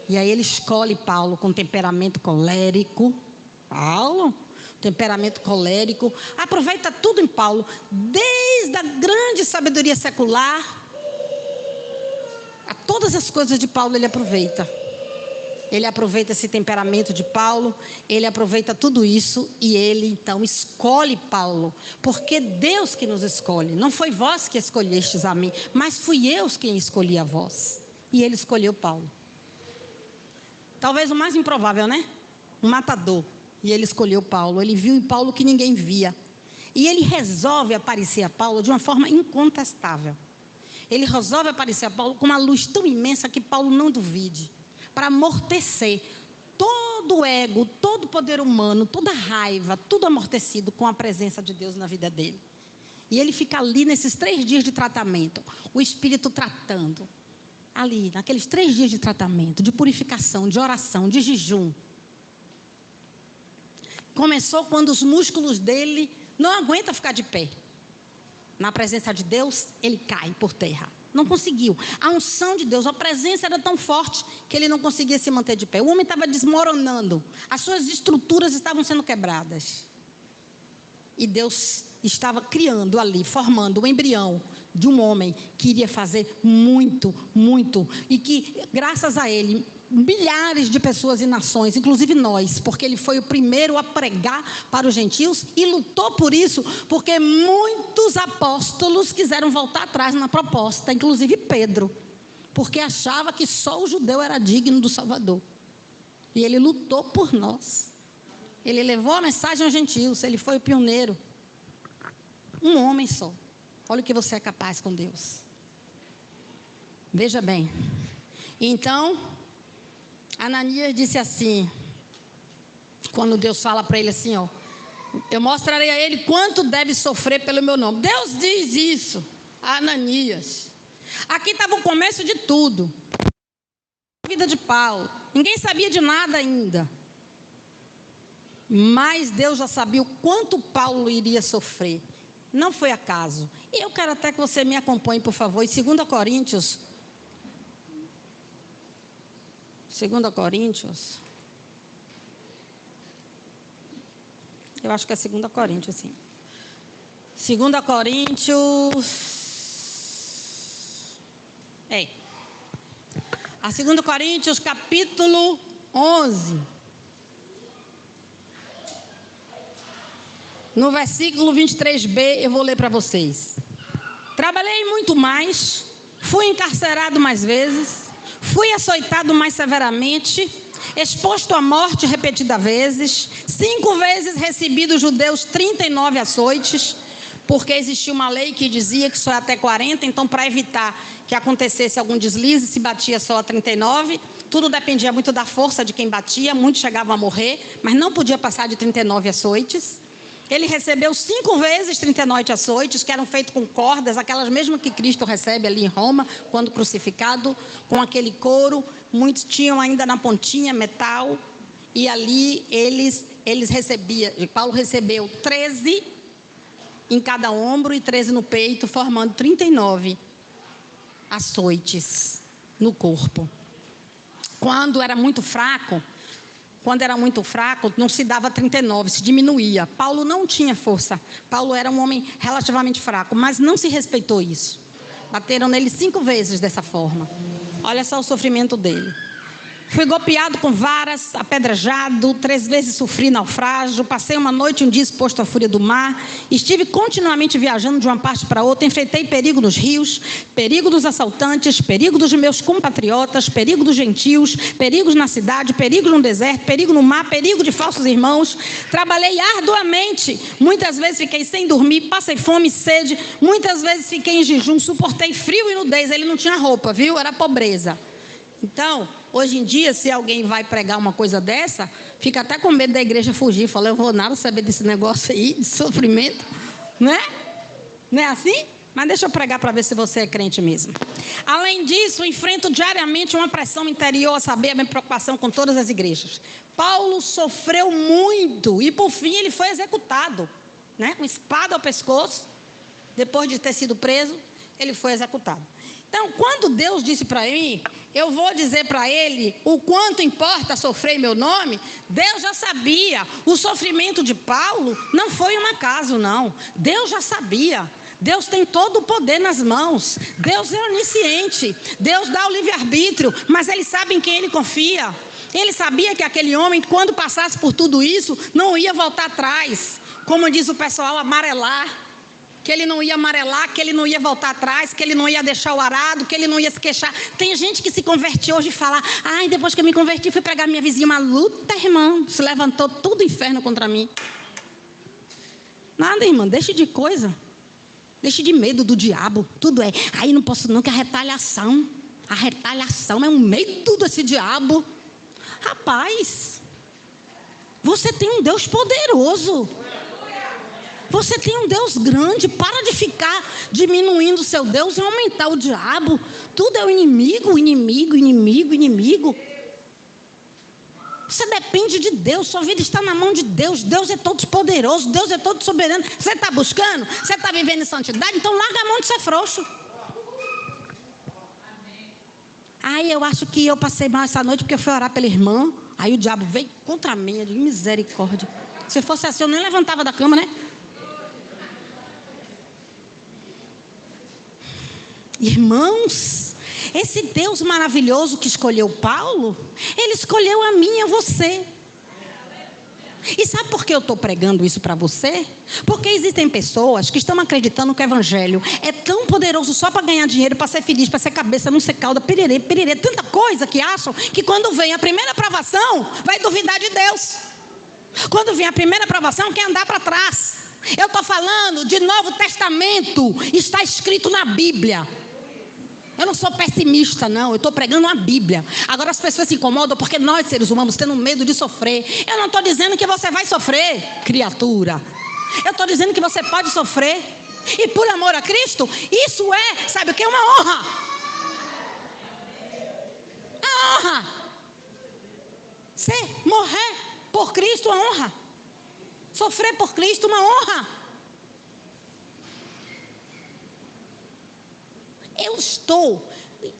E aí ele escolhe Paulo com temperamento colérico. Temperamento colérico. Aproveita tudo em Paulo, desde a grande sabedoria secular a todas as coisas de Paulo ele aproveita. Ele aproveita esse temperamento de Paulo, ele aproveita tudo isso e ele então escolhe Paulo, porque Deus que nos escolhe. Não foi vós que escolhestes a mim, mas fui eu quem escolhi a vós. E ele escolheu Paulo. Talvez o mais improvável, né? Um matador. E ele escolheu Paulo. Ele viu em Paulo que ninguém via. E ele resolve aparecer a Paulo de uma forma incontestável. Ele resolve aparecer a Paulo com uma luz tão imensa que Paulo não duvide. Para amortecer todo o ego, todo o poder humano, toda a raiva, tudo amortecido com a presença de Deus na vida dele. E ele fica ali nesses 3 dias de tratamento. O Espírito tratando. Ali, naqueles 3 dias de tratamento, de purificação, de oração, de jejum. Começou quando os músculos dele não aguentam ficar de pé. Na presença de Deus, ele cai por terra. Não conseguiu. A unção de Deus, a presença era tão forte que ele não conseguia se manter de pé. O homem estava desmoronando. As suas estruturas estavam sendo quebradas. E Deus estava criando ali, formando o embrião de um homem que iria fazer muito, muito. E que, graças a ele, milhares de pessoas e nações, inclusive nós, porque ele foi o primeiro a pregar para os gentios e lutou por isso, porque muitos apóstolos quiseram voltar atrás na proposta, inclusive Pedro, porque achava que só o judeu era digno do Salvador. E ele lutou por nós. Ele levou a mensagem aos gentios, ele foi o pioneiro. Um homem só. Olha o que você é capaz com Deus. Veja bem. Então, Ananias disse assim, quando Deus fala para ele assim, ó, eu mostrarei a ele quanto deve sofrer pelo meu nome. Deus diz isso a Ananias. Aqui estava o começo de tudo. A vida de Paulo. Ninguém sabia de nada ainda. Mas Deus já sabia o quanto Paulo iria sofrer. Não foi acaso. E eu quero até que você me acompanhe, por favor, em 2 Coríntios. 2 Coríntios. Eu acho que é 2 Coríntios, sim. 2 Coríntios. A 2 Coríntios, capítulo 11. No versículo 23b, eu vou ler para vocês. Trabalhei muito mais, fui encarcerado mais vezes, fui açoitado mais severamente, exposto à morte repetidas vezes, 5 vezes recebi dos judeus 39 açoites, porque existia uma lei que dizia que só é até 40, então para evitar que acontecesse algum deslize, se batia só a 39, tudo dependia muito da força de quem batia, muitos chegavam a morrer, mas não podia passar de 39 açoites. Ele recebeu 5 vezes 39 açoites, que eram feitos com cordas, aquelas mesmas que Cristo recebe ali em Roma, quando crucificado, com aquele couro. Muitos tinham ainda na pontinha metal, e ali eles recebiam. Paulo recebeu 13 em cada ombro e 13 no peito, formando 39 açoites no corpo. Quando era muito fraco, não se dava 39, se diminuía. Paulo não tinha força. Paulo era um homem relativamente fraco, mas não se respeitou isso. Bateram nele 5 vezes dessa forma. Olha só o sofrimento dele. Fui golpeado com varas, apedrejado, 3 vezes sofri naufrágio, passei uma noite e um dia exposto à fúria do mar, estive continuamente viajando de uma parte para outra, enfrentei perigo nos rios, perigo dos assaltantes, perigo dos meus compatriotas, perigo dos gentios, perigos na cidade, perigo no deserto, perigo no mar, perigo de falsos irmãos. Trabalhei arduamente, muitas vezes fiquei sem dormir, passei fome e sede, muitas vezes fiquei em jejum, suportei frio e nudez. Ele não tinha roupa, viu? Era pobreza. Então, hoje em dia, se alguém vai pregar uma coisa dessa, fica até com medo da igreja fugir. Fala, eu vou nada saber desse negócio aí, de sofrimento, né? Não é assim? Mas deixa eu pregar para ver se você é crente mesmo. Além disso, enfrento diariamente uma pressão interior, a saber, a minha preocupação com todas as igrejas. Paulo sofreu muito e, por fim, ele foi executado, né? Com espada ao pescoço, depois de ter sido preso, ele foi executado. Então, quando Deus disse para mim, eu vou dizer para ele o quanto importa sofrer em meu nome, Deus já sabia. O sofrimento de Paulo não foi um acaso, não. Deus já sabia. Deus tem todo o poder nas mãos. Deus é onisciente. Deus dá o livre-arbítrio, mas Ele sabe em quem Ele confia. Ele sabia que aquele homem, quando passasse por tudo isso, não ia voltar atrás. Como diz o pessoal, amarelar. que ele não ia amarelar, que ele não ia voltar atrás, que ele não ia deixar o arado, que ele não ia se queixar. Tem gente que se converte hoje e fala: ai, depois que eu me converti, fui pregar minha vizinha. Uma luta, irmão. Se levantou tudo inferno contra mim. Nada, irmã, deixe de coisa. Deixe de medo do diabo. Tudo é, aí não posso não, que a retaliação é um medo desse diabo. Rapaz, você tem um Deus poderoso. Você tem um Deus grande. Para de ficar diminuindo o seu Deus e aumentar o diabo. Tudo é o inimigo, inimigo, inimigo, inimigo. Você depende de Deus. Sua vida está na mão de Deus. Deus é todo poderoso. Deus é todo soberano. Você está buscando? Você está vivendo em santidade? Então larga a mão de ser frouxo. Aí eu acho que eu passei mal essa noite porque eu fui orar pela irmã. Aí o diabo veio contra mim. Eu digo, misericórdia. Se fosse assim eu nem levantava da cama, né? Irmãos, esse Deus maravilhoso que escolheu Paulo, ele escolheu a mim e a você. E sabe por que eu estou pregando isso para você? Porque existem pessoas que estão acreditando que o evangelho é tão poderoso só para ganhar dinheiro, para ser feliz, para ser cabeça, não ser cauda, pererê, pererê, tanta coisa que acham que quando vem a primeira provação, vai duvidar de Deus. Quando vem a primeira provação, quer andar para trás. Eu estou falando de Novo Testamento, está escrito na Bíblia. Eu não sou pessimista, não. Eu estou pregando a Bíblia. Agora as pessoas se incomodam porque nós, seres humanos, temos medo de sofrer. Eu não estou dizendo que você vai sofrer, criatura. Eu estou dizendo que você pode sofrer. E por amor a Cristo, isso é, sabe o que? Uma honra. É honra. Você morrer por Cristo é honra. Sofrer por Cristo é uma honra. Eu estou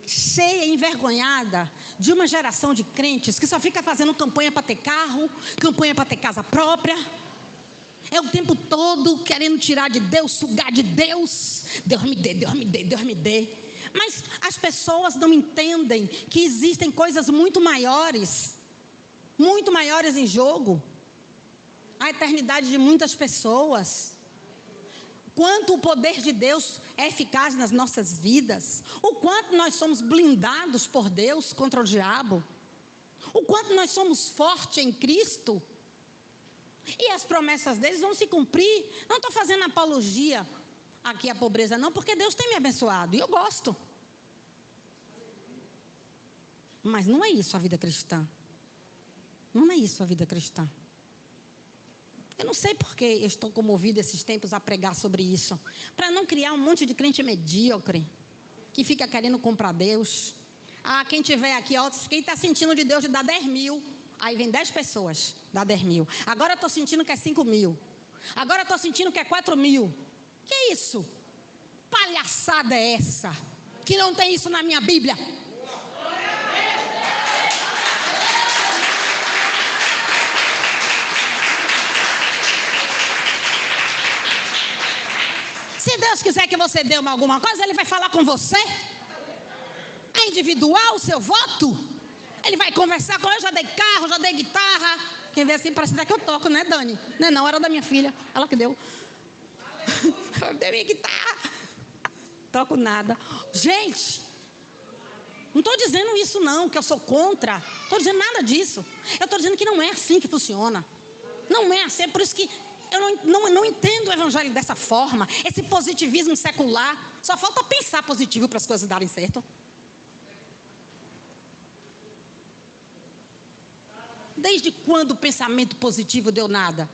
cheia, envergonhada de uma geração de crentes que só fica fazendo campanha para ter carro, campanha para ter casa própria. É o tempo todo querendo tirar de Deus, sugar de Deus. Deus me dê, Deus me dê, Deus me dê. Mas as pessoas não entendem que existem coisas muito maiores em jogo. A eternidade de muitas pessoas. Quanto o poder de Deus é eficaz nas nossas vidas. O quanto nós somos blindados por Deus contra o diabo. O quanto nós somos fortes em Cristo. E as promessas deles vão se cumprir. Não estou fazendo apologia aqui à pobreza não, porque Deus tem me abençoado. E eu gosto. Mas não é isso a vida cristã. Não é isso a vida cristã. Eu não sei porque eu estou comovido esses tempos a pregar sobre isso. Para não criar um monte de crente medíocre, que fica querendo comprar Deus. Ah, quem tiver aqui, ó, quem está sentindo de Deus de dar 10 mil. Aí vem 10 pessoas, dá 10 mil. Agora eu estou sentindo que é 5 mil. Agora eu estou sentindo que é 4 mil. Que é isso? Palhaçada é essa? Que não tem isso na minha Bíblia. Se Deus quiser que você dê alguma coisa, Ele vai falar com você. É individual o seu voto. Ele vai conversar com eu, já dei carro, já dei guitarra. Quem vê assim, parece que eu toco, né, Dani? Não, era da minha filha, ela que deu. Eu dei minha guitarra. Toco nada. Gente, não estou dizendo isso não, que eu sou contra. Não estou dizendo nada disso. Eu estou dizendo que não é assim que funciona. Não é assim, é por isso que eu não entendo o evangelho dessa forma. Esse positivismo secular. Só falta pensar positivo para as coisas darem certo. Desde quando o pensamento positivo deu nada?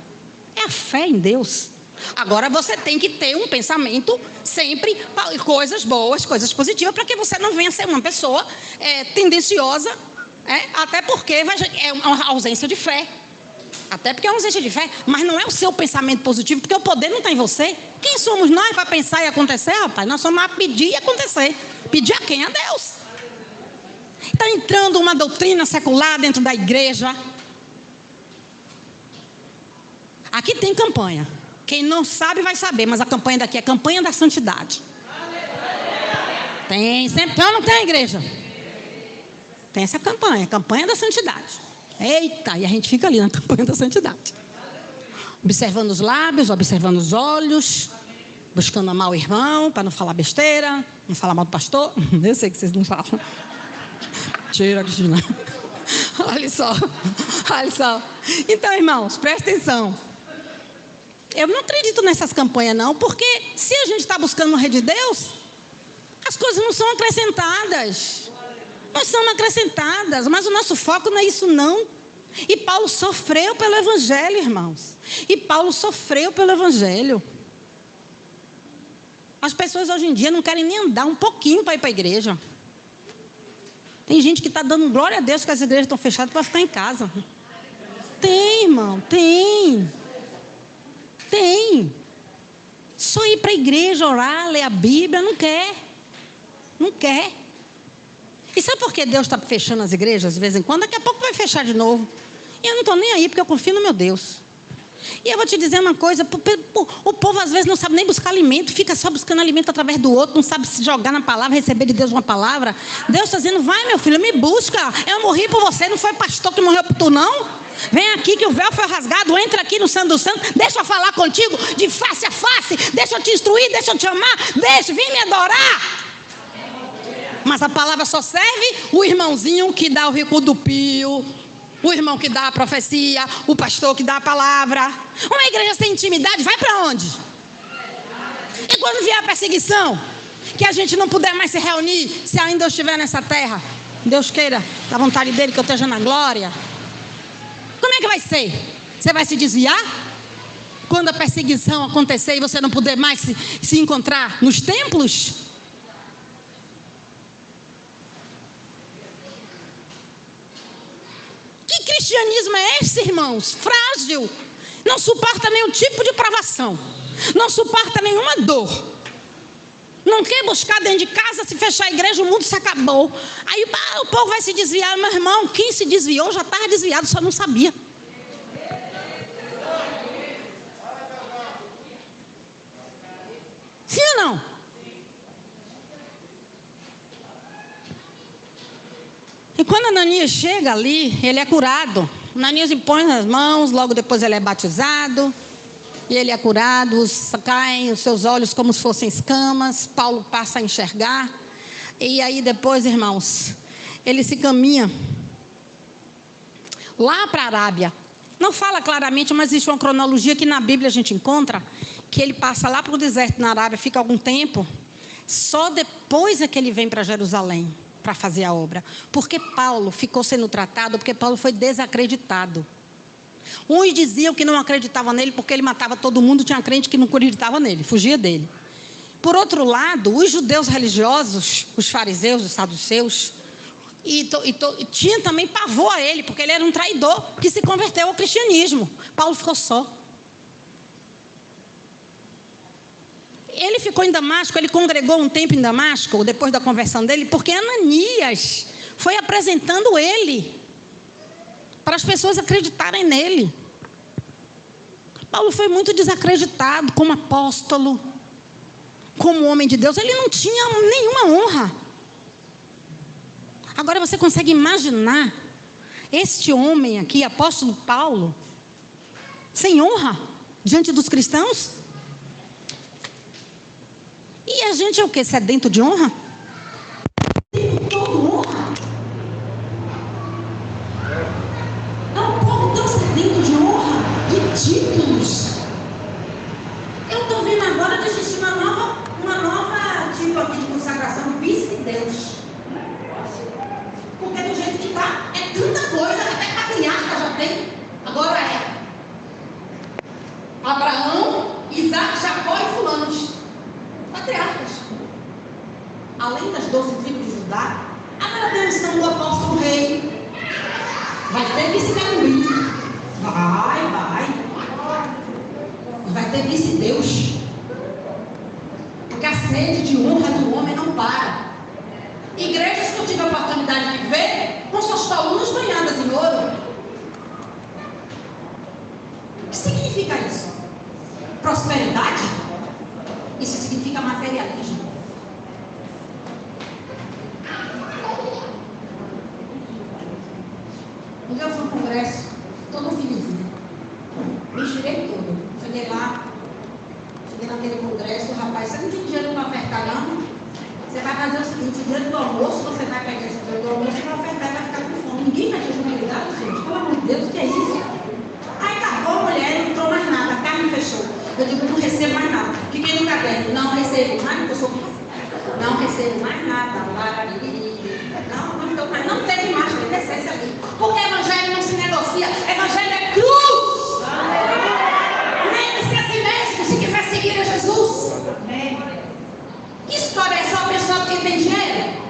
É a fé em Deus. Agora você tem que ter um pensamento sempre, coisas boas, coisas positivas, para que você não venha ser uma pessoa tendenciosa, até porque é uma ausência de fé. Até porque é uma ausência de fé, mas não é o seu pensamento positivo, porque o poder não está em você. Quem somos nós para pensar e acontecer, rapaz? Nós somos a pedir e acontecer. Pedir a quem? A Deus. Está entrando uma doutrina secular dentro da igreja. Aqui tem campanha. Quem não sabe vai saber, mas a campanha daqui é a campanha da santidade. Tem, sempre. Então não tem igreja. Tem essa campanha, campanha da santidade. Eita, e a gente fica ali na campanha da santidade. Observando os lábios, observando os olhos. buscando amar o irmão, para não falar besteira, não falar mal do pastor. Eu sei que vocês não falam. Tira, Cristina. Olha só. Então, irmãos, presta atenção. Eu não acredito nessas campanhas, não, porque se a gente está buscando o reino de Deus, as coisas não são acrescentadas. Não são acrescentadas, mas o nosso foco não é isso, não. E Paulo sofreu pelo Evangelho, irmãos. As pessoas hoje em dia não querem nem andar um pouquinho para ir para a igreja. Tem gente que está dando glória a Deus que as igrejas estão fechadas para ficar em casa. Tem, irmão, tem. Só ir para a igreja, orar, ler a Bíblia, não quer. E sabe por que Deus está fechando as igrejas de vez em quando? Daqui a pouco vai fechar de novo. E eu não estou nem aí, porque eu confio no meu Deus. E eu vou te dizer uma coisa, o povo às vezes não sabe nem buscar alimento, fica só buscando alimento através do outro, não sabe se jogar na palavra, receber de Deus uma palavra. Deus está dizendo, vai meu filho, me busca, eu morri por você, não foi pastor que morreu por tu não? Vem aqui que o véu foi rasgado, entra aqui no Santo dos Santos, deixa eu falar contigo de face a face, deixa eu te instruir, deixa eu te amar, vem me adorar. Mas a palavra só serve o irmãozinho que dá o recuo do pio, o irmão que dá a profecia, o pastor que dá a palavra. Uma igreja sem intimidade vai para onde? E quando vier a perseguição, que a gente não puder mais se reunir, se ainda eu estiver nessa terra, Deus queira, da vontade dele que eu esteja na glória, como é que vai ser? Você vai se desviar? Quando a perseguição acontecer e você não puder mais se encontrar nos templos? Que cristianismo é esse, irmãos? Frágil. Não suporta nenhum tipo de provação. Não suporta nenhuma dor. Não quer buscar dentro de casa, se fechar a igreja, o mundo se acabou. Aí o povo vai se desviar. Meu irmão, quem se desviou já estava desviado, só não sabia. Sim ou não? E quando Ananias chega ali, ele é curado. Ananias impõe as mãos, logo depois ele é batizado. E ele é curado, caem os seus olhos como se fossem escamas. Paulo passa a enxergar. E aí depois, irmãos, ele se caminha lá para a Arábia. Não fala claramente, mas existe uma cronologia que na Bíblia a gente encontra, que ele passa lá para o deserto na Arábia, fica algum tempo. Só depois é que ele vem para Jerusalém para fazer a obra. Porque Paulo ficou sendo tratado, porque Paulo foi desacreditado. Uns diziam que não acreditavam nele porque ele matava todo mundo, tinha crente que não acreditava nele, fugia dele. Por outro lado, os judeus religiosos, os fariseus, os saduceus, e tinha também pavor a ele, porque ele era um traidor que se converteu ao cristianismo. Paulo ficou só. Ele ficou em Damasco, ele congregou um tempo em Damasco, depois da conversão dele, porque Ananias foi apresentando ele para as pessoas acreditarem nele. Paulo foi muito desacreditado como apóstolo, como homem de Deus. Ele não tinha nenhuma honra. Agora você consegue imaginar este homem aqui, apóstolo Paulo, sem honra diante dos cristãos? E a gente é o quê? Sedento de honra? Todo honra? É um povo tão sedento de honra, de títulos. Eu estou vendo agora que existe uma nova tipo aqui de consagração, vice de Deus. Porque do jeito que está, é tanta coisa, até patriarca já tem. Agora é Abraão, Isaac, Jacó e fulanos. Patriarcas. Além das 12 tribos de Judá, agora tem a missão do apóstolo rei. Vai ter vice-carumim. Vai ter vice-deus. Porque a sede de honra do homem não para. Igrejas que eu tive a oportunidade de ver, com suas colunas banhadas em ouro. O que significa isso? Prosperidade? Isso significa materialismo. Um dia eu fui no congresso, todo felizinho. Me estirei todo. Cheguei naquele congresso, o rapaz seguinte: diante do almoço, você vai pegar esse dinheiro do almoço e vai ofertar e vai ficar com fome. Ninguém vai ter comunidade, gente. Pelo amor de Deus, o que é isso? Aí acabou a mulher, não entrou mais nada, a carne fechou. Eu digo: não recebo mais nada. Fiquei no caderno: não recebo mais, eu sou. Não recebo mais nada. Não teve mais que descesse ali. Porque evangelho não se negocia. Evangelho é cruz. Lembre-se a si mesmo, se quiser seguir a Jesus. Que história é só abençoado quem tem dinheiro?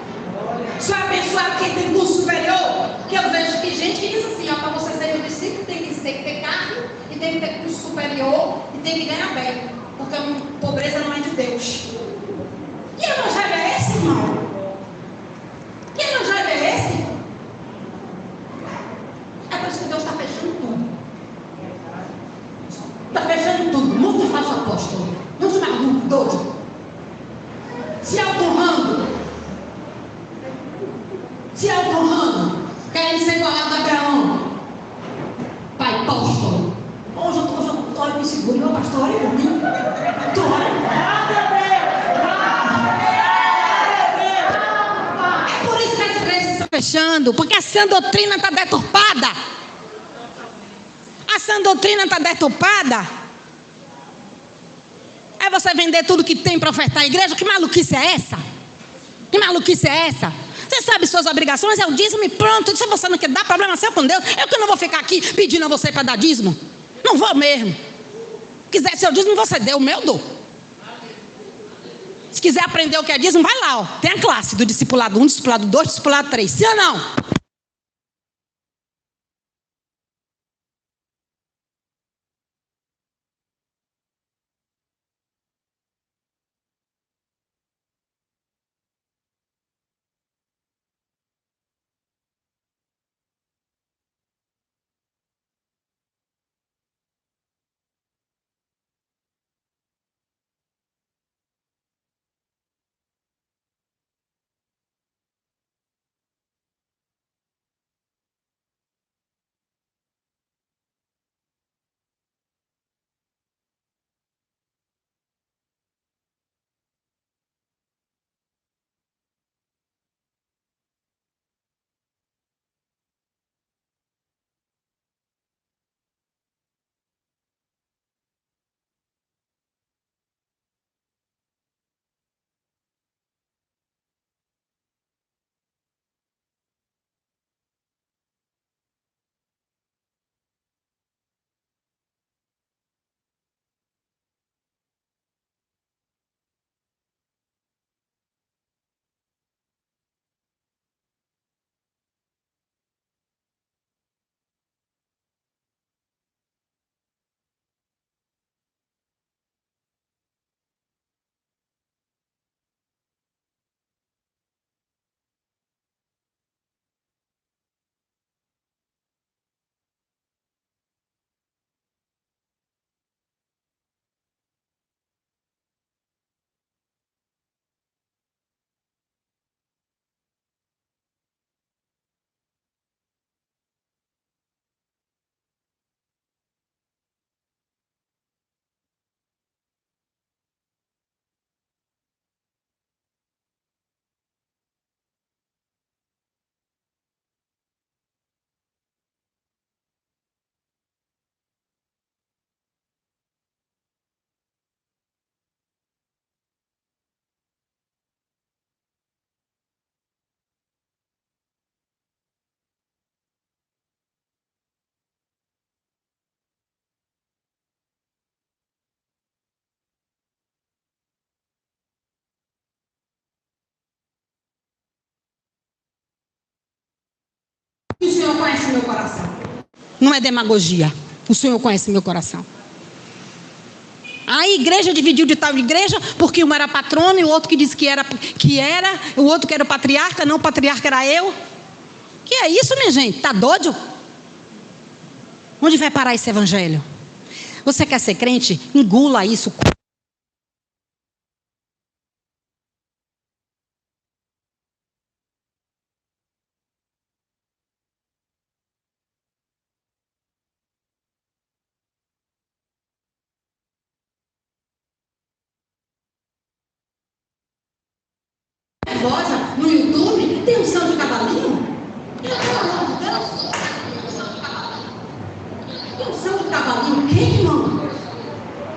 Só abençoado quem tem curso superior? Que eu vejo que gente que diz assim: ó, para você ser meu discípulo tem que ter carro, e tem que ter curso superior, e tem que ganhar bem. Porque a pobreza não é de Deus. Que evangelho é esse, irmão? Que evangelho é esse? É por isso que Deus está fechando tudo. Está fechando tudo. Muito falso apóstolo. Muito maluco, doido. Se autorrando. Se autorrando. Querendo ser igual a Abraão. Pai apóstolo. Hoje eu estou me seguro. Meu pastor, olha por mim. É por isso que as igrejas estão fechando. Porque a sã doutrina está deturpada. A sã doutrina está deturpada. É você vender tudo que tem para ofertar à igreja? Que maluquice é essa? Que maluquice é essa? Você sabe suas obrigações, é o dízimo e pronto. Se você não quer dar, problema seu com Deus. Eu que não vou ficar aqui pedindo a você para dar dízimo. Não vou mesmo. Se quiser seu dízimo, você deu, o meu dou. Se quiser aprender o que é dízimo, vai lá, ó. Tem a classe do discipulado 1, discipulado 2, discipulado 3. Sim ou não? O Senhor conhece meu coração. Não é demagogia. O Senhor conhece meu coração. A igreja dividiu de tal igreja porque um era patrono e o outro que disse o outro que era o patriarca, não, o patriarca era eu. Que é isso, minha gente? Tá doido? Onde vai parar esse evangelho? Você quer ser crente? Engula isso. nervosa no YouTube, tem unção de cavalinho? Pelo amor de Deus. Tem unção de cavalinho? Quem, irmão?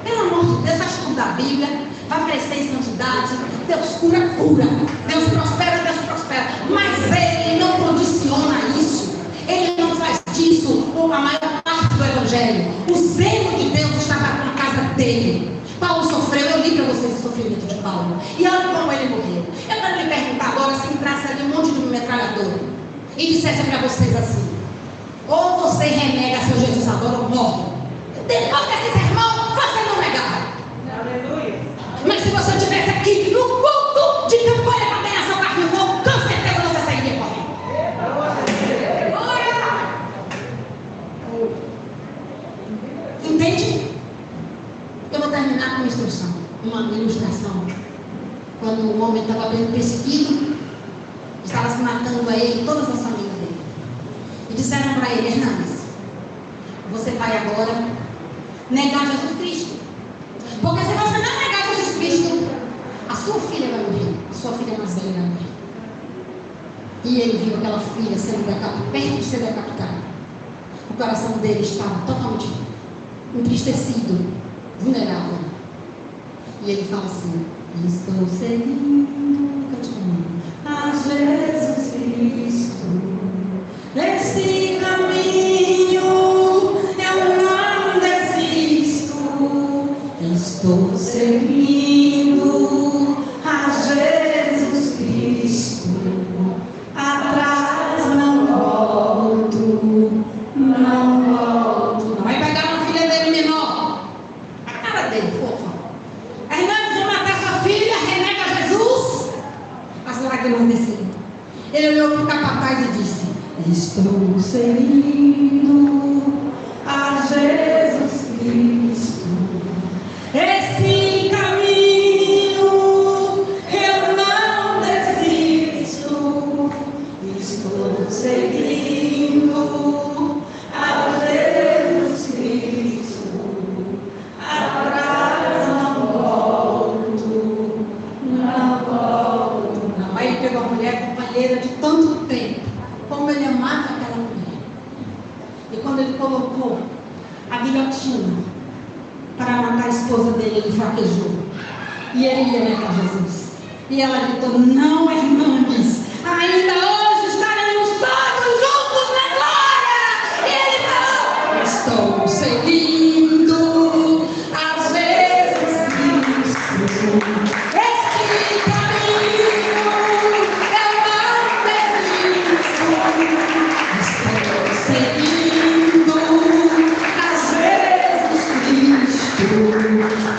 Pelo amor de Deus, vai estudar a Bíblia, vai crescer em santidade. Deus cura, cura. Deus prospera, Deus prospera. Mas Ele não condiciona isso. Ele não faz disso a maior parte do Evangelho. O zelo de Deus estava na casa dele. Paulo sofreu, eu li para vocês o sofrimento de Paulo. E olha como ele morreu. Eu quero lhe perguntar agora, se entrasse ali um monte de metralhador e dissesse para vocês assim: ou você renega seu Jesus agora ou morre. Depois desse sermão, você não negar. Aleluia. Mas se você estivesse aqui no culto de campanha para ganhar seu carro novo, com certeza você sairia correndo. Entende? Eu vou terminar com uma ilustração. Quando o homem estava sendo perseguido, estava se matando a ele e todas as famílias dele. E disseram para ele: Hernandes, você vai agora negar Jesus Cristo. Porque se você não negar Jesus Cristo, a sua filha vai morrer, a sua filha mais velha vai morrer. E ele viu aquela filha sendo decapitada, perto de ser decapitada. O coração dele estava totalmente entristecido, vulnerável. E ele fala assim: estou seguindo a Jesus Cristo, esse caminho eu não desisto. Estou seguindo a Jesus Cristo, atrás não volto, não volto. Não vai pegar uma filha dele menor, a cara dele, fofa. Hernandes, de matar sua filha, renega Jesus. As lágrimas desceram. Ele olhou para o capataz e disse: estou seguindo a Jesus Cristo, esse caminho eu não desisto. Estou seguindo a Jesus Cristo, atrás não volto, não volto. Não. Aí ele pegou a mulher companheira de tanto tempo, como ele amava aquela mulher. E quando ele colocou a guilhotina para matar a esposa dele, ele fraquejou. E ele ia negar Jesus. E ela gritou: não, Hernandes, ainda hoje estaremos todos juntos na glória. E ele falou: estou seguindo a Jesus Cristo, esse caminho eu não desisto. Estou seguindo a Jesus Cristo,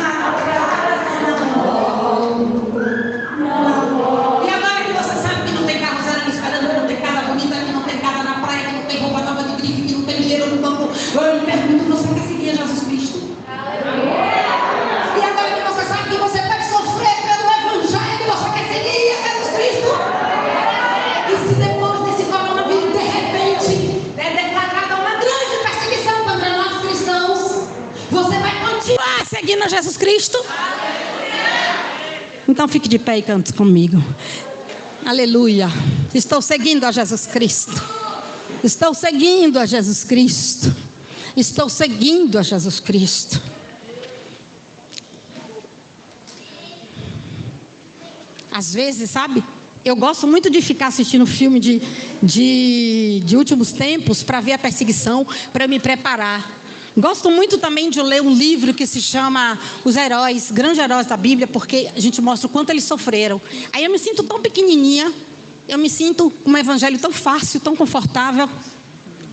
atrás não volto, não volto. E agora que você sabe que não tem carro zero ali esperando, que não tem casa bonita, que não tem casa na praia, que não tem roupa nova de grife, que não tem dinheiro no banco, eu lhe pergunto: você quer seguir a Jesus Cristo? E agora que você sabe que você pode sofrer pelo Evangelho, você quer seguir a Jesus Cristo? E se depois desse coronavírus, de repente, é declarada uma grande perseguição contra nós cristãos, você vai continuar seguindo a Jesus Cristo? Então fique de pé e cante comigo. Aleluia. Estou seguindo a Jesus Cristo. Estou seguindo a Jesus Cristo. Estou seguindo a Jesus Cristo. Às vezes, sabe, eu gosto muito de ficar assistindo filme de últimos tempos para ver a perseguição, para me preparar. Gosto muito também de ler um livro que se chama Os Heróis, Grandes Heróis da Bíblia, porque a gente mostra o quanto eles sofreram. Aí eu me sinto tão pequenininha, eu me sinto um evangelho tão fácil, tão confortável,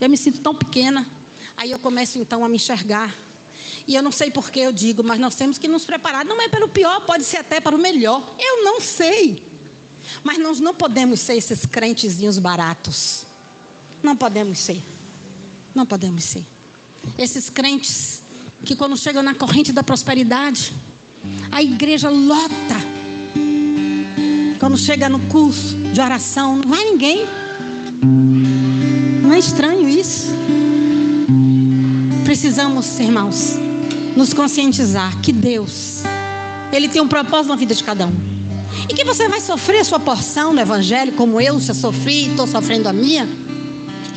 eu me sinto tão pequena. Aí eu começo então a me enxergar. E eu não sei por que eu digo, mas nós temos que nos preparar. Não é pelo pior, pode ser até para o melhor. Eu não sei. Mas nós não podemos ser esses crentezinhos baratos. Não podemos ser. Não podemos ser. Esses crentes que quando chegam na corrente da prosperidade, a igreja lota. Quando chega no curso de oração, não vai ninguém. Não é estranho isso? Precisamos, irmãos, nos conscientizar que Deus, Ele tem um propósito na vida de cada um. e que você vai sofrer a sua porção no Evangelho, como eu já sofri e estou sofrendo a minha,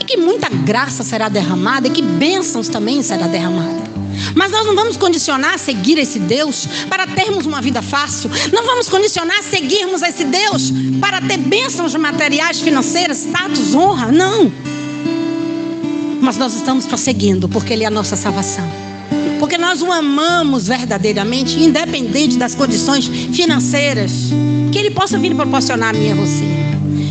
e que muita graça será derramada, e que bênçãos também será derramada. Mas nós não vamos condicionar a seguir esse Deus para termos uma vida fácil. Não vamos condicionar a seguirmos esse Deus para ter bênçãos materiais, financeiras, status, honra. Não. Mas nós estamos prosseguindo porque Ele é a nossa salvação. Porque nós o amamos verdadeiramente, independente das condições financeiras que Ele possa vir proporcionar a mim e a você.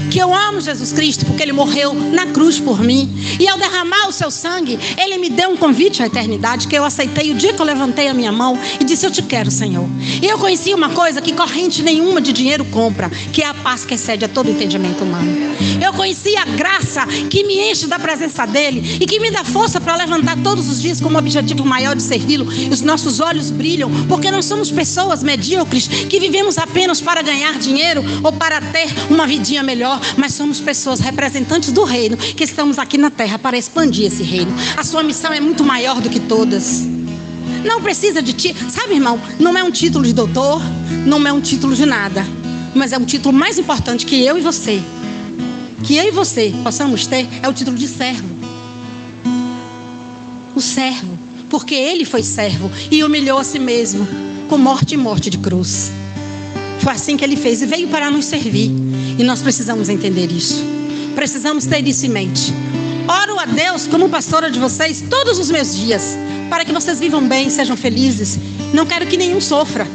Que eu amo Jesus Cristo porque Ele morreu na cruz por mim, e ao derramar o seu sangue Ele me deu um convite à eternidade, que eu aceitei o dia que eu levantei a minha mão e disse: eu te quero, Senhor. E eu conheci uma coisa que corrente nenhuma de dinheiro compra, que é a paz que excede a todo entendimento humano. Eu conheci a graça que me enche da presença dEle e que me dá força para levantar todos os dias com o objetivo maior de servi-lo. E os nossos olhos brilham porque não somos pessoas medíocres que vivemos apenas para ganhar dinheiro ou para ter uma vidinha melhor, mas somos pessoas representantes do reino, que estamos aqui na terra para expandir esse reino. A sua missão é muito maior do que todas. Não precisa de ti, sabe, irmão, não é um título de doutor, não é um título de nada, mas é um título mais importante que eu e você possamos ter, é o título de servo. O servo, porque Ele foi servo e humilhou a si mesmo com morte e morte de cruz. Foi assim que Ele fez e veio para nos servir. E nós precisamos entender isso. Precisamos ter isso em mente. Oro a Deus como pastora de vocês todos os meus dias, para que vocês vivam bem, sejam felizes. Não quero que nenhum sofra.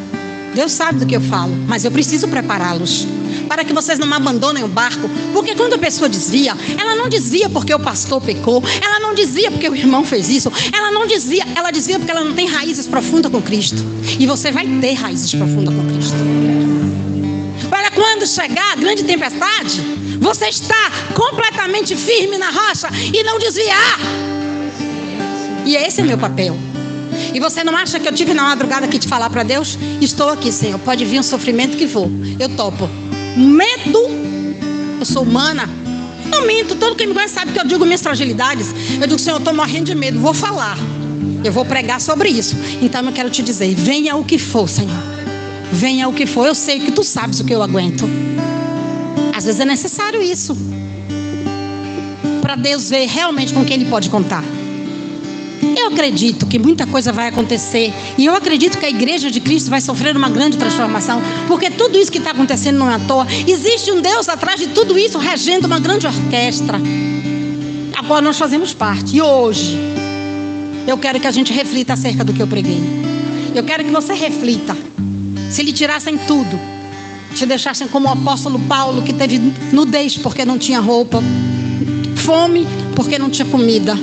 Deus sabe do que eu falo, mas eu preciso prepará-los para que vocês não me abandonem o barco. Porque quando a pessoa desvia, ela não desvia porque o pastor pecou, ela não desvia porque o irmão fez isso, ela desvia porque ela não tem raízes profundas com Cristo. E você vai ter raízes profundas com Cristo. Para quando chegar a grande tempestade, você está completamente firme na rocha e não desviar. E esse é meu papel. E você não acha que eu tive na madrugada aqui de falar para Deus? Estou aqui, Senhor, pode vir um sofrimento que for, eu topo. Medo, eu sou humana, não minto. Todo quem me conhece sabe que eu digo minhas fragilidades. Eu digo: Senhor, eu estou morrendo de medo, vou falar, eu vou pregar sobre isso. Então eu quero te dizer: venha o que for, Senhor, venha o que for. Eu sei que tu sabes o que eu aguento. Às vezes é necessário isso, para Deus ver realmente com quem Ele pode contar. Eu acredito que muita coisa vai acontecer, e eu acredito que a igreja de Cristo vai sofrer uma grande transformação, porque tudo isso que está acontecendo não é à toa. Existe um Deus atrás de tudo isso, regendo uma grande orquestra. Agora nós fazemos parte, e hoje eu quero que a gente reflita acerca do que eu preguei. Eu quero que você reflita. Se lhe tirassem tudo, te deixassem como o apóstolo Paulo, que teve nudez porque não tinha roupa, fome porque não tinha comida,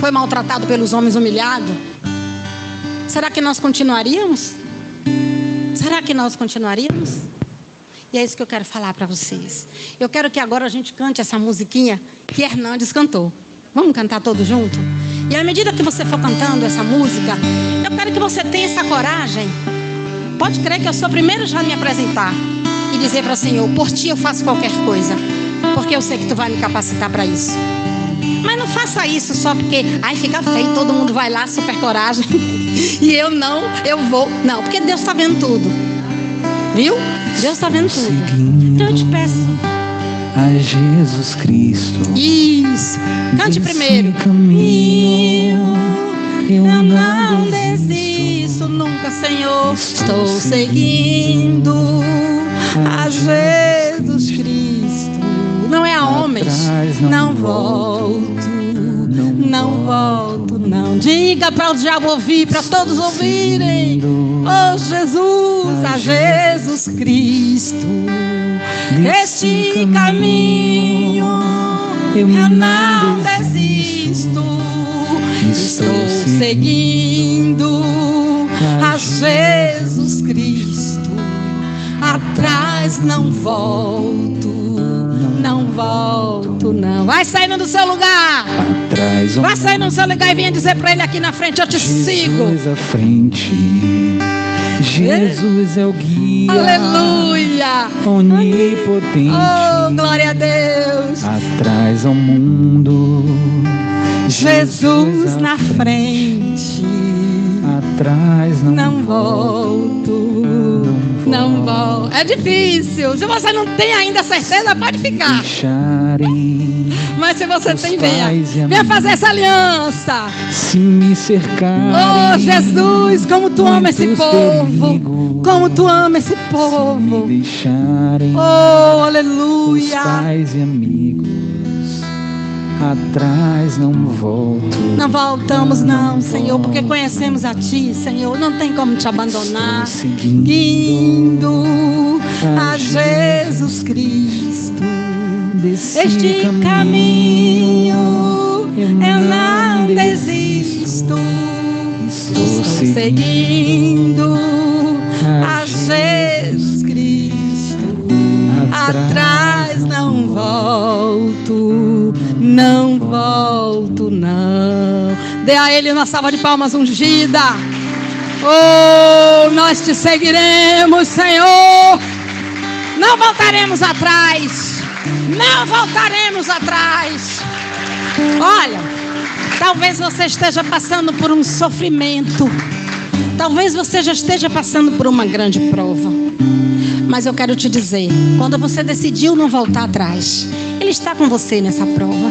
foi maltratado pelos homens, humilhado, será que nós continuaríamos? Será que nós continuaríamos? E é isso que eu quero falar para vocês. Eu quero que agora a gente cante essa musiquinha que Hernandes cantou. Vamos cantar todos juntos? E à medida que você for cantando essa música, eu quero que você tenha essa coragem. Pode crer que eu sou a primeira já a me apresentar e dizer para o Senhor: por ti eu faço qualquer coisa, porque eu sei que tu vai me capacitar para isso. Mas não faça isso só porque fica feio, todo mundo vai lá, super coragem, e eu não, eu vou. Não, porque Deus está vendo tudo. Viu? Deus está vendo tudo. Então eu te peço a Jesus Cristo. Isso. Cante primeiro. Caminho, eu não desisto nunca, Senhor. Estou seguindo a Jesus Cristo. Não é a homens. Não volto, não volto, não. Diga para o diabo ouvir, para todos ouvirem. Oh Jesus, a Jesus Cristo. Este caminho eu não desisto. Estou seguindo a Jesus Cristo. Atrás não volto. Não volto, não. Vai saindo do seu lugar. Vai saindo do seu lugar e venha dizer para ele aqui na frente: eu te sigo. Jesus à frente. Jesus é o guia. Aleluia. Onipotente. Oh, glória a Deus. Atrás ao mundo. Jesus na frente. Atrás não volto. Não Não volto. É difícil. Se você não tem ainda certeza, pode ficar. Mas se você tem, venha fazer essa aliança. Se me cercarem, oh Jesus, como tu ama esse povo. Como tu ama esse povo. Oh, aleluia. Pais e amigos, atrás não volto. Não voltamos não, Senhor, porque conhecemos a Ti, Senhor. Não tem como te abandonar. Seguindo a Jesus Cristo, este caminho eu não desisto. Estou seguindo a Jesus Cristo, atrás não volto, não volto não. Dê a Ele uma salva de palmas ungida. Oh, nós te seguiremos, Senhor. Não voltaremos atrás. Não voltaremos atrás. Olha, talvez você esteja passando por um sofrimento. Talvez você já esteja passando por uma grande prova. Mas eu quero te dizer, quando você decidiu não voltar atrás, Ele está com você nessa prova.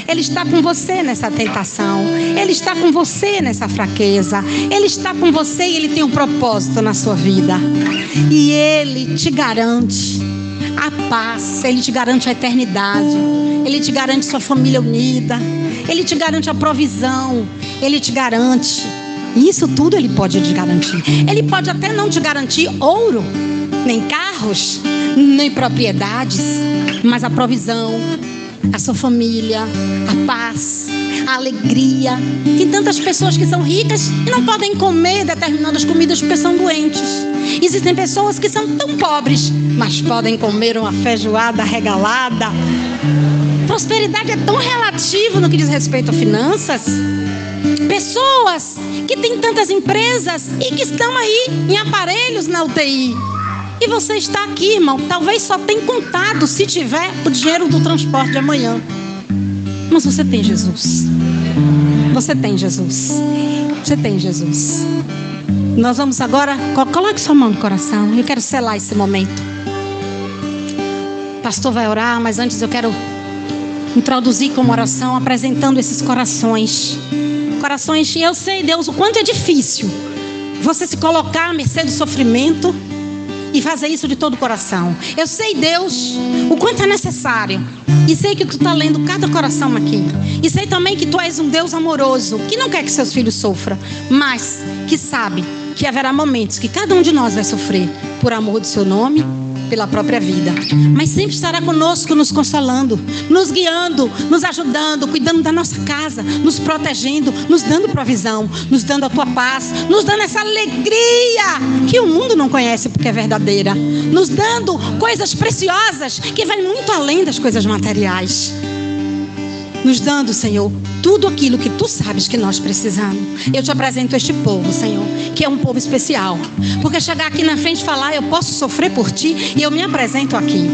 Ele está com você nessa tentação. Ele está com você nessa fraqueza. Ele está com você e Ele tem um propósito na sua vida. E Ele te garante a paz. Ele te garante a eternidade. Ele te garante sua família unida. Ele te garante a provisão. Ele te garante. Isso tudo Ele pode te garantir. Ele pode até não te garantir ouro, nem carros, nem propriedades, mas a provisão, a sua família, a paz, a alegria. Tem tantas pessoas que são ricas e não podem comer determinadas comidas porque são doentes. Existem pessoas que são tão pobres, mas podem comer uma feijoada regalada. Prosperidade é tão relativo no que diz respeito a finanças. Pessoas que têm tantas empresas e que estão aí em aparelhos na UTI. E você está aqui, irmão. Talvez só tenha contado, se tiver, o dinheiro do transporte de amanhã. Mas você tem Jesus. Você tem Jesus. Você tem Jesus. Nós vamos agora... Coloque sua mão no coração. Eu quero selar esse momento. O pastor vai orar, mas antes eu quero introduzir como oração, apresentando esses corações. Corações, e eu sei, Deus, o quanto é difícil você se colocar à mercê do sofrimento e fazer isso de todo o coração. Eu sei, Deus, o quanto é necessário. E sei que tu está lendo cada coração aqui. E sei também que tu és um Deus amoroso, que não quer que seus filhos sofram, mas que sabe que haverá momentos que cada um de nós vai sofrer por amor do seu nome, pela própria vida. Mas sempre estará conosco, nos consolando, nos guiando, nos ajudando, cuidando da nossa casa, nos protegendo, nos dando provisão, nos dando a tua paz, nos dando essa alegria que o mundo não conhece porque é verdadeira, nos dando coisas preciosas que vão muito além das coisas materiais. Nos dando, Senhor, tudo aquilo que Tu sabes que nós precisamos. Eu te apresento este povo, Senhor, que é um povo especial. Porque chegar aqui na frente e falar, eu posso sofrer por Ti, e eu me apresento aqui.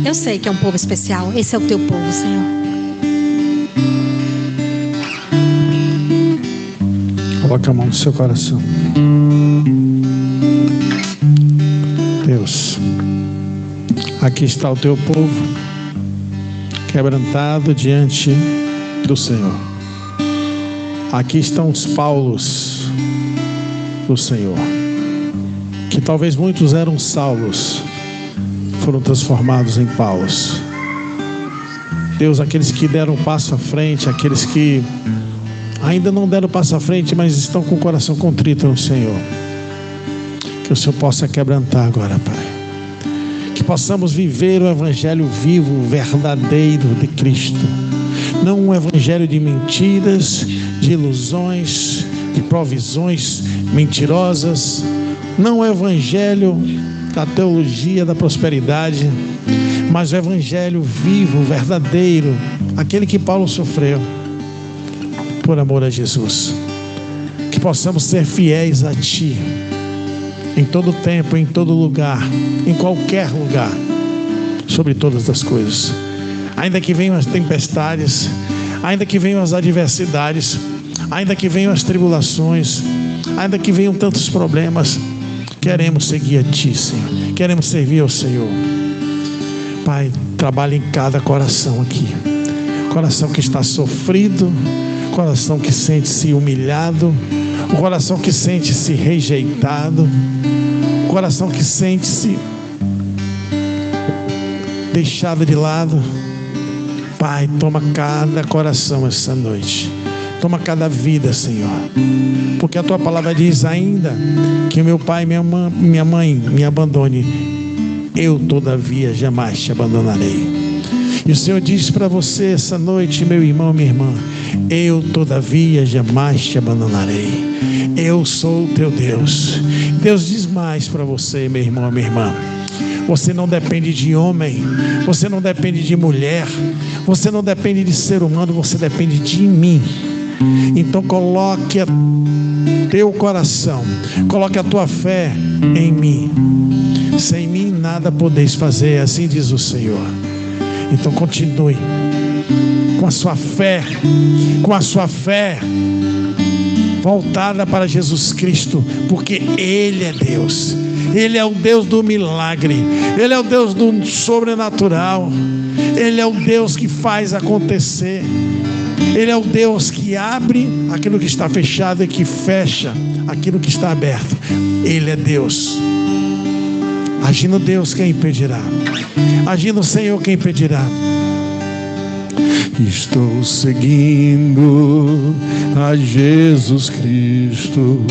Eu sei que é um povo especial. Esse é o Teu povo, Senhor. Coloque a mão no seu coração. Deus, aqui está o Teu povo, quebrantado diante do Senhor. Aqui estão os Paulos do Senhor, que talvez muitos eram Saulos, foram transformados em Paulos. Deus, aqueles que deram um passo à frente, aqueles que ainda não deram passo à frente, mas estão com o coração contrito no Senhor, que o Senhor possa quebrantar agora, Pai. Que possamos viver o evangelho vivo, verdadeiro de Cristo. Não um evangelho de mentiras, de ilusões, de provisões mentirosas. Não o evangelho da teologia da prosperidade, mas o evangelho vivo, verdadeiro, aquele que Paulo sofreu por amor a Jesus. Que possamos ser fiéis a Ti em todo tempo, em todo lugar, em qualquer lugar, sobre todas as coisas. Ainda que venham as tempestades, ainda que venham as adversidades, ainda que venham as tribulações, ainda que venham tantos problemas, queremos seguir a Ti, Senhor. Queremos servir ao Senhor. Pai, trabalha em cada coração aqui. Coração que está sofrido, coração que sente-se humilhado, o coração que sente-se rejeitado, o coração que sente-se deixado de lado. Pai, toma cada coração essa noite. Toma cada vida, Senhor. Porque a Tua palavra diz ainda que meu pai e minha mãe me abandone, eu todavia jamais te abandonarei. E o Senhor diz para você essa noite, meu irmão, minha irmã: eu todavia jamais te abandonarei. Eu sou o teu Deus. Deus diz mais para você, meu irmão, minha irmã: você não depende de homem, você não depende de mulher, você não depende de ser humano, você depende de mim. Então coloque teu coração, coloque a tua fé em mim. Sem mim nada podeis fazer, assim diz o Senhor. Então continue com a sua fé voltada para Jesus Cristo, porque Ele é Deus. Ele é o Deus do milagre, Ele é o Deus do sobrenatural, Ele é o Deus que faz acontecer, Ele é o Deus que abre aquilo que está fechado e que fecha aquilo que está aberto. Ele é Deus. Agindo Deus, quem impedirá? Agindo o Senhor, quem impedirá? Estou seguindo a Jesus Cristo,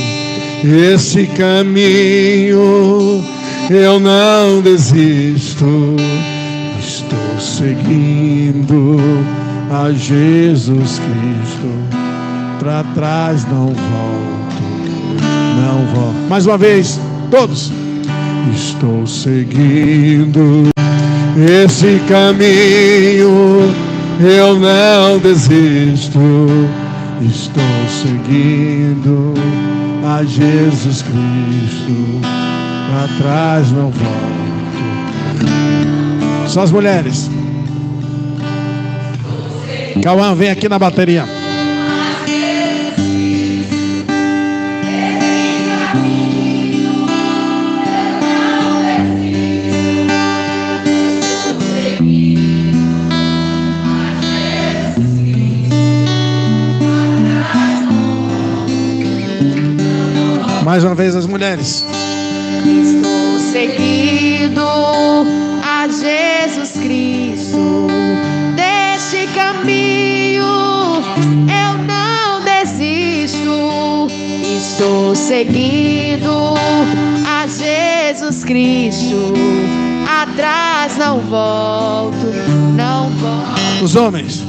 esse caminho eu não desisto. Estou seguindo a Jesus Cristo, para trás não volto, não volto. Mais uma vez, todos. Estou seguindo esse caminho, eu não desisto. Estou seguindo a Jesus Cristo, para trás não volto. Só as mulheres. Cauã, vem aqui na bateria. Mais uma vez as mulheres. Estou seguindo a Jesus Cristo, deste caminho eu não desisto. Estou seguindo a Jesus Cristo, atrás não volto, não volto. Os homens.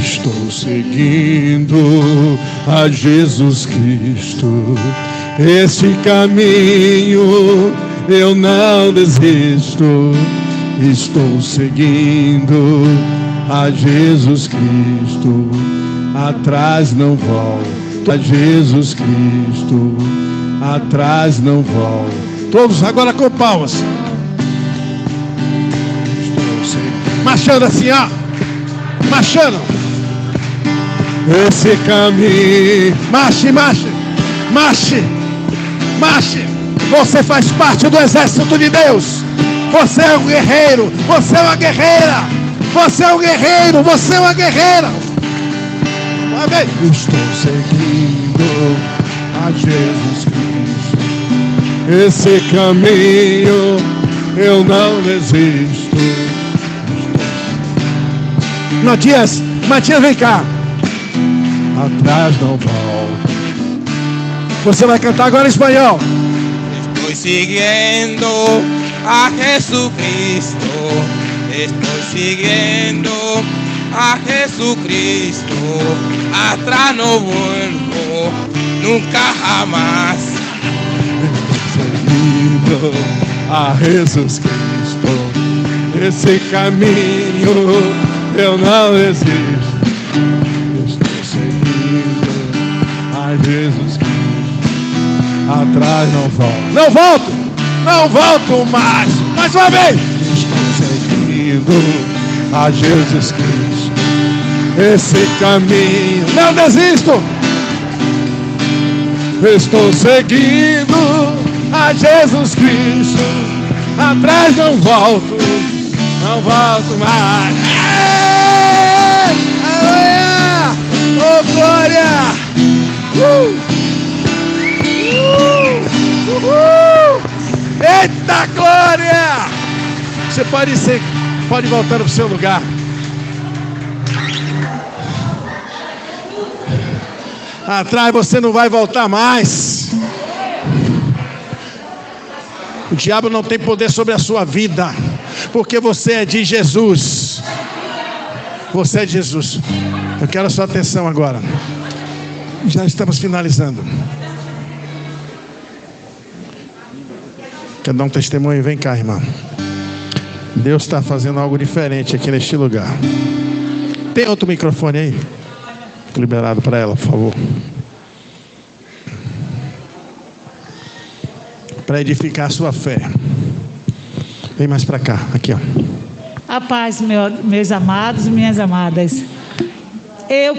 Estou seguindo a Jesus Cristo, esse caminho eu não desisto. Estou seguindo a Jesus Cristo, atrás não volto. A Jesus Cristo, atrás não volto. Todos agora com palmas. Estou seguindo. Marchando assim, ó. Marchando. Esse caminho. Marche, marche, marche, marche. Você faz parte do exército de Deus. Você é um guerreiro, você é uma guerreira. Você é um guerreiro, você é uma guerreira. Amém. Estou seguindo a Jesus Cristo, esse caminho eu não desisto. Matias, vem cá. Atrás não volto. Você vai cantar agora em espanhol. Estoy siguiendo a Jesucristo. Estoy siguiendo a Jesucristo. Atrás no vuelvo, nunca jamás. Seguindo a Jesus Cristo, esse caminho eu não desisto. Jesus Cristo, atrás não volto. Não volto, não volto mais. Mais uma vez. Estou seguindo a Jesus Cristo, esse caminho não desisto. Estou seguindo a Jesus Cristo. Atrás não volto mais. Aleluia! Oh, glória! Eita glória! Você pode voltar para o seu lugar. Atrás você não vai voltar mais. O diabo não tem poder sobre a sua vida, porque você é de Jesus. Você é de Jesus. Eu quero a sua atenção agora. Já estamos finalizando. Quer dar um testemunho? Vem cá, irmão. Deus está fazendo algo diferente aqui neste lugar. Tem outro microfone aí? Liberado para ela, por favor. Para edificar a sua fé. Vem mais para cá, aqui, ó. A paz, meus amados e minhas amadas.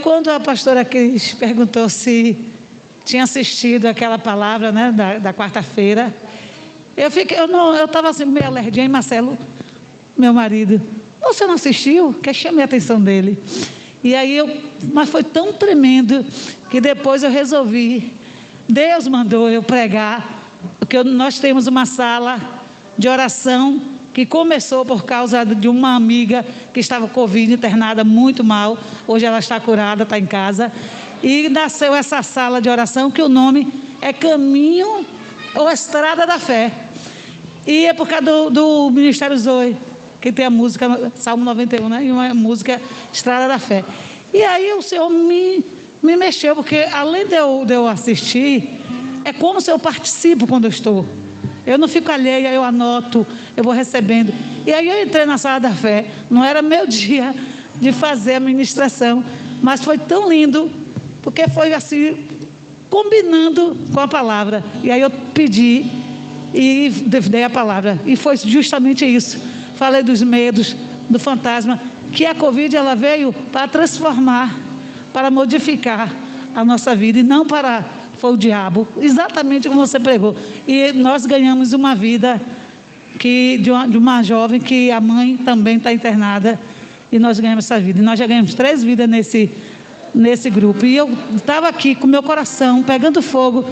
Quando a pastora Cris perguntou se tinha assistido aquela palavra, né, da quarta-feira, eu estava assim meio alergia, e Marcelo, meu marido, você não assistiu? Que chamei a atenção dele. E aí mas foi tão tremendo que depois eu resolvi. Deus mandou eu pregar, porque nós temos uma sala de oração que começou por causa de uma amiga que estava com Covid, internada muito mal. Hoje ela está curada, está em casa. E nasceu essa sala de oração que o nome é Caminho ou Estrada da Fé. E é por causa do Ministério Zoe, que tem a música Salmo 91, né? E uma música Estrada da Fé. E aí o Senhor me mexeu, porque além de eu assistir, é como se eu participo quando eu estou. Eu não fico alheia, eu anoto, eu vou recebendo. E aí eu entrei na Sala da Fé. Não era meu dia de fazer a ministração, mas foi tão lindo, porque foi assim, combinando com a palavra. E aí eu pedi e dei a palavra. E foi justamente isso. Falei dos medos, do fantasma, que a Covid ela veio para transformar, para modificar a nossa vida, e não para... Foi o diabo, exatamente como você pregou. E nós ganhamos uma vida de uma jovem que a mãe também está internada, e nós ganhamos essa vida. E nós já ganhamos 3 vidas nesse grupo. E eu estava aqui com meu coração pegando fogo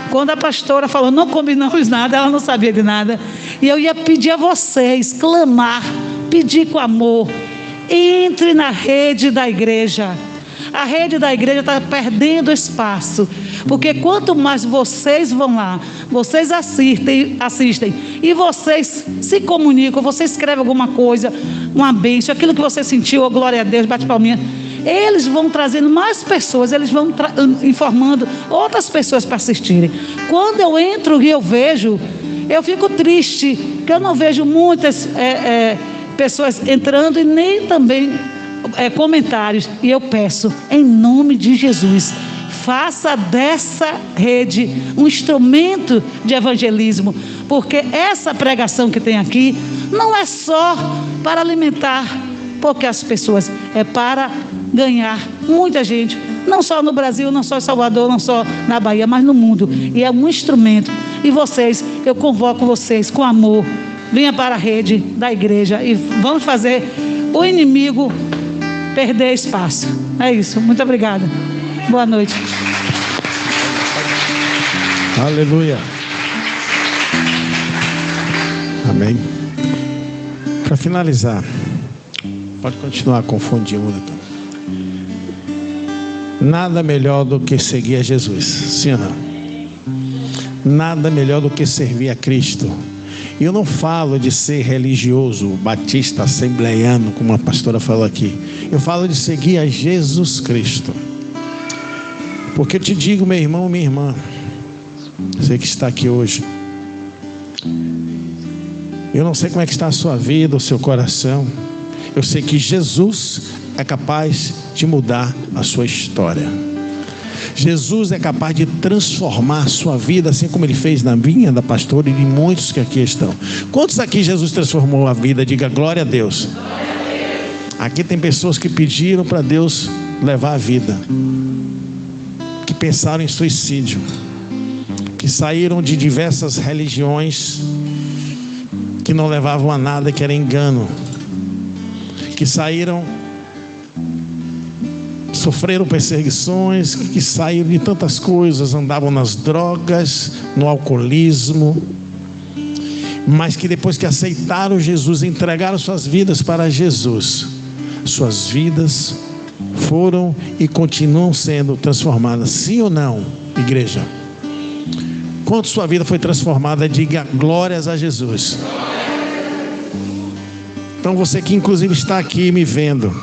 quando a pastora falou, não combinamos nada, ela não sabia de nada. E eu ia pedir a vocês, clamar, pedir com amor, entre na rede da igreja. A rede da igreja está perdendo espaço, porque quanto mais vocês vão lá, vocês assistem e vocês se comunicam, você escreve alguma coisa, uma bênção, aquilo que você sentiu, oh, glória a Deus, bate palminha, eles vão trazendo mais pessoas, eles vão informando outras pessoas para assistirem. Quando eu entro e eu vejo, eu fico triste, que eu não vejo muitas pessoas entrando e nem também comentários. E eu peço, em nome de Jesus, faça dessa rede um instrumento de evangelismo, porque essa pregação que tem aqui não é só para alimentar poucas pessoas, é para ganhar muita gente, não só no Brasil, não só em Salvador, não só na Bahia, mas no mundo. E é um instrumento. E vocês, eu convoco vocês com amor, venha para a rede da igreja e vamos fazer o inimigo perder espaço. É isso, muito obrigada. Boa noite. Aleluia. Amém. Para finalizar, pode continuar confundindo. Nada melhor do que seguir a Jesus, sim ou não? Nada melhor do que servir a Cristo. E eu não falo de ser religioso, batista, assembleiano, como a pastora falou aqui. Eu falo de seguir a Jesus Cristo. Porque eu te digo, meu irmão, minha irmã, você que está aqui hoje, eu não sei como é que está a sua vida, o seu coração. Eu sei que Jesus é capaz de mudar a sua história. Jesus é capaz de transformar a sua vida, assim como Ele fez na minha, da pastora e de muitos que aqui estão. Quantos aqui Jesus transformou a vida? Diga glória a Deus. Aqui tem pessoas que pediram para Deus levar a vida, que pensaram em suicídio, que que saíram de diversas religiões que não levavam a nada, que era engano, que saíram, sofreram perseguições, que saíram de tantas coisas, andavam nas drogas, no alcoolismo, mas que depois que aceitaram Jesus, entregaram suas vidas para Jesus, suas vidas foram e continuam sendo transformadas. Sim ou não, igreja? Quanto sua vida foi transformada, diga glórias a Jesus. Então você que inclusive está aqui me vendo,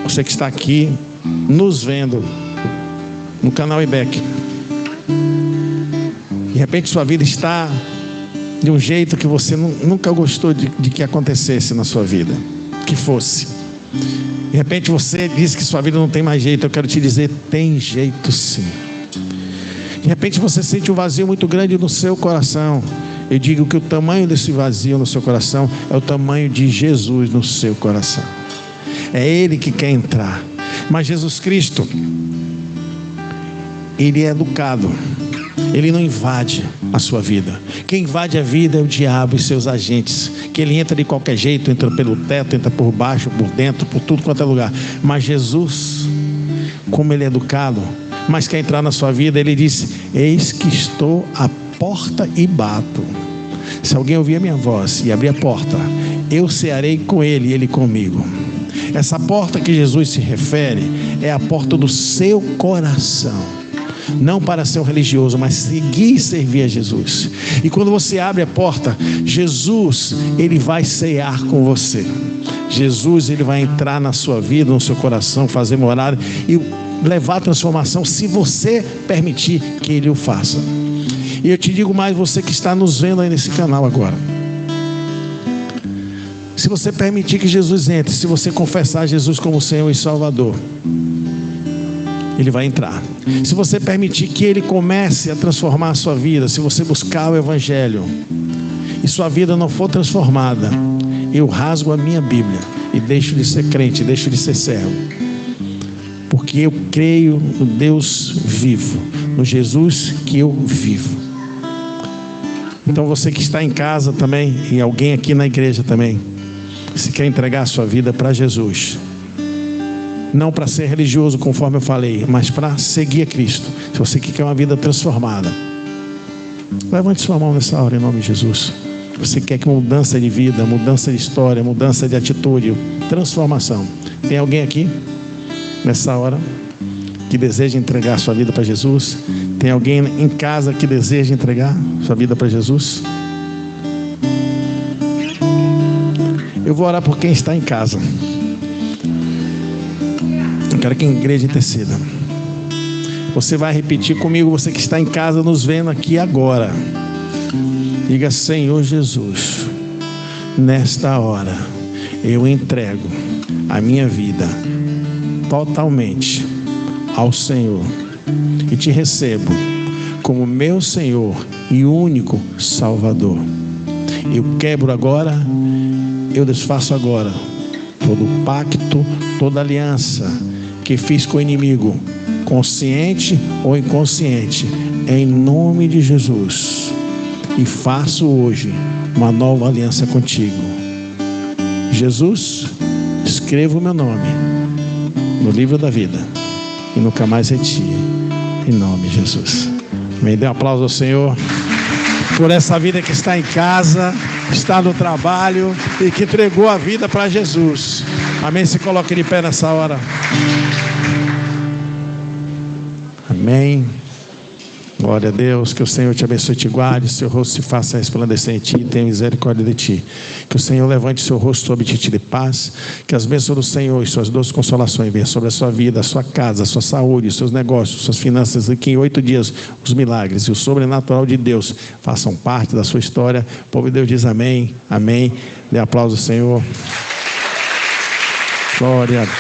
você que está aqui nos vendo no canal IBEC, de repente sua vida está de um jeito que você nunca gostou de que acontecesse na sua vida, que fosse. De repente você diz que sua vida não tem mais jeito. Eu quero te dizer, tem jeito sim. De repente você sente um vazio muito grande no seu coração. Eu digo que o tamanho desse vazio no seu coração é o tamanho de Jesus no seu coração. É Ele que quer entrar. Mas Jesus Cristo, Ele é educado. Ele não invade a sua vida. Quem invade a vida é o diabo e seus agentes, que ele entra de qualquer jeito, entra pelo teto, entra por baixo, por dentro, por tudo quanto é lugar. Mas Jesus, como Ele é educado, mas quer entrar na sua vida, Ele disse: eis que estou à porta e bato. Se alguém ouvir a minha voz e abrir a porta, eu cearei com ele e ele comigo. Essa porta que Jesus se refere é a porta do seu coração. Não para ser um religioso, mas seguir e servir a Jesus. E quando você abre a porta, Jesus, Ele vai cear com você. Jesus, Ele vai entrar na sua vida, no seu coração, fazer morada e levar a transformação, se você permitir que Ele o faça. E eu te digo mais, você que está nos vendo aí nesse canal agora, se você permitir que Jesus entre, se você confessar Jesus como Senhor e Salvador, Ele vai entrar. Se você permitir que Ele comece a transformar a sua vida, se você buscar o Evangelho e sua vida não for transformada, eu rasgo a minha Bíblia e deixo de ser crente, deixo de ser servo, porque eu creio no Deus vivo, no Jesus que eu vivo. Então você que está em casa também, e alguém aqui na igreja também, se quer entregar a sua vida para Jesus, não para ser religioso, conforme eu falei, mas para seguir a Cristo. Se você quer uma vida transformada, levante sua mão nessa hora em nome de Jesus. Você quer que mudança de vida, mudança de história, mudança de atitude, transformação. Tem alguém aqui nessa hora que deseja entregar a sua vida para Jesus? Tem alguém em casa que deseja entregar sua vida para Jesus? Eu vou orar por quem está em casa. Eu quero que a igreja interceda. Você vai repetir comigo, você que está em casa nos vendo aqui agora. Diga: Senhor Jesus, nesta hora eu entrego a minha vida totalmente ao Senhor e te recebo como meu Senhor e único Salvador. Eu quebro agora, eu desfaço agora todo pacto, toda aliança que fiz com o inimigo, consciente ou inconsciente, em nome de Jesus, e faço hoje uma nova aliança contigo. Jesus, escreva o meu nome no livro da vida e nunca mais retire, em nome de Jesus. Me dê um aplauso ao Senhor por essa vida que está em casa, está no trabalho e que entregou a vida para Jesus. Amém? Se coloque de pé nessa hora. Amém. Glória a Deus. Que o Senhor te abençoe e te guarde, seu rosto se faça resplandecer em ti e tenha misericórdia de ti. Que o Senhor levante seu rosto sobre ti e te dê paz. Que as bênçãos do Senhor e suas doces consolações venham sobre a sua vida, a sua casa, a sua saúde, os seus negócios, suas finanças, e que em 8 dias os milagres e o sobrenatural de Deus façam parte da sua história. O povo de Deus diz amém, amém. Dê aplauso ao Senhor. Glória a Deus.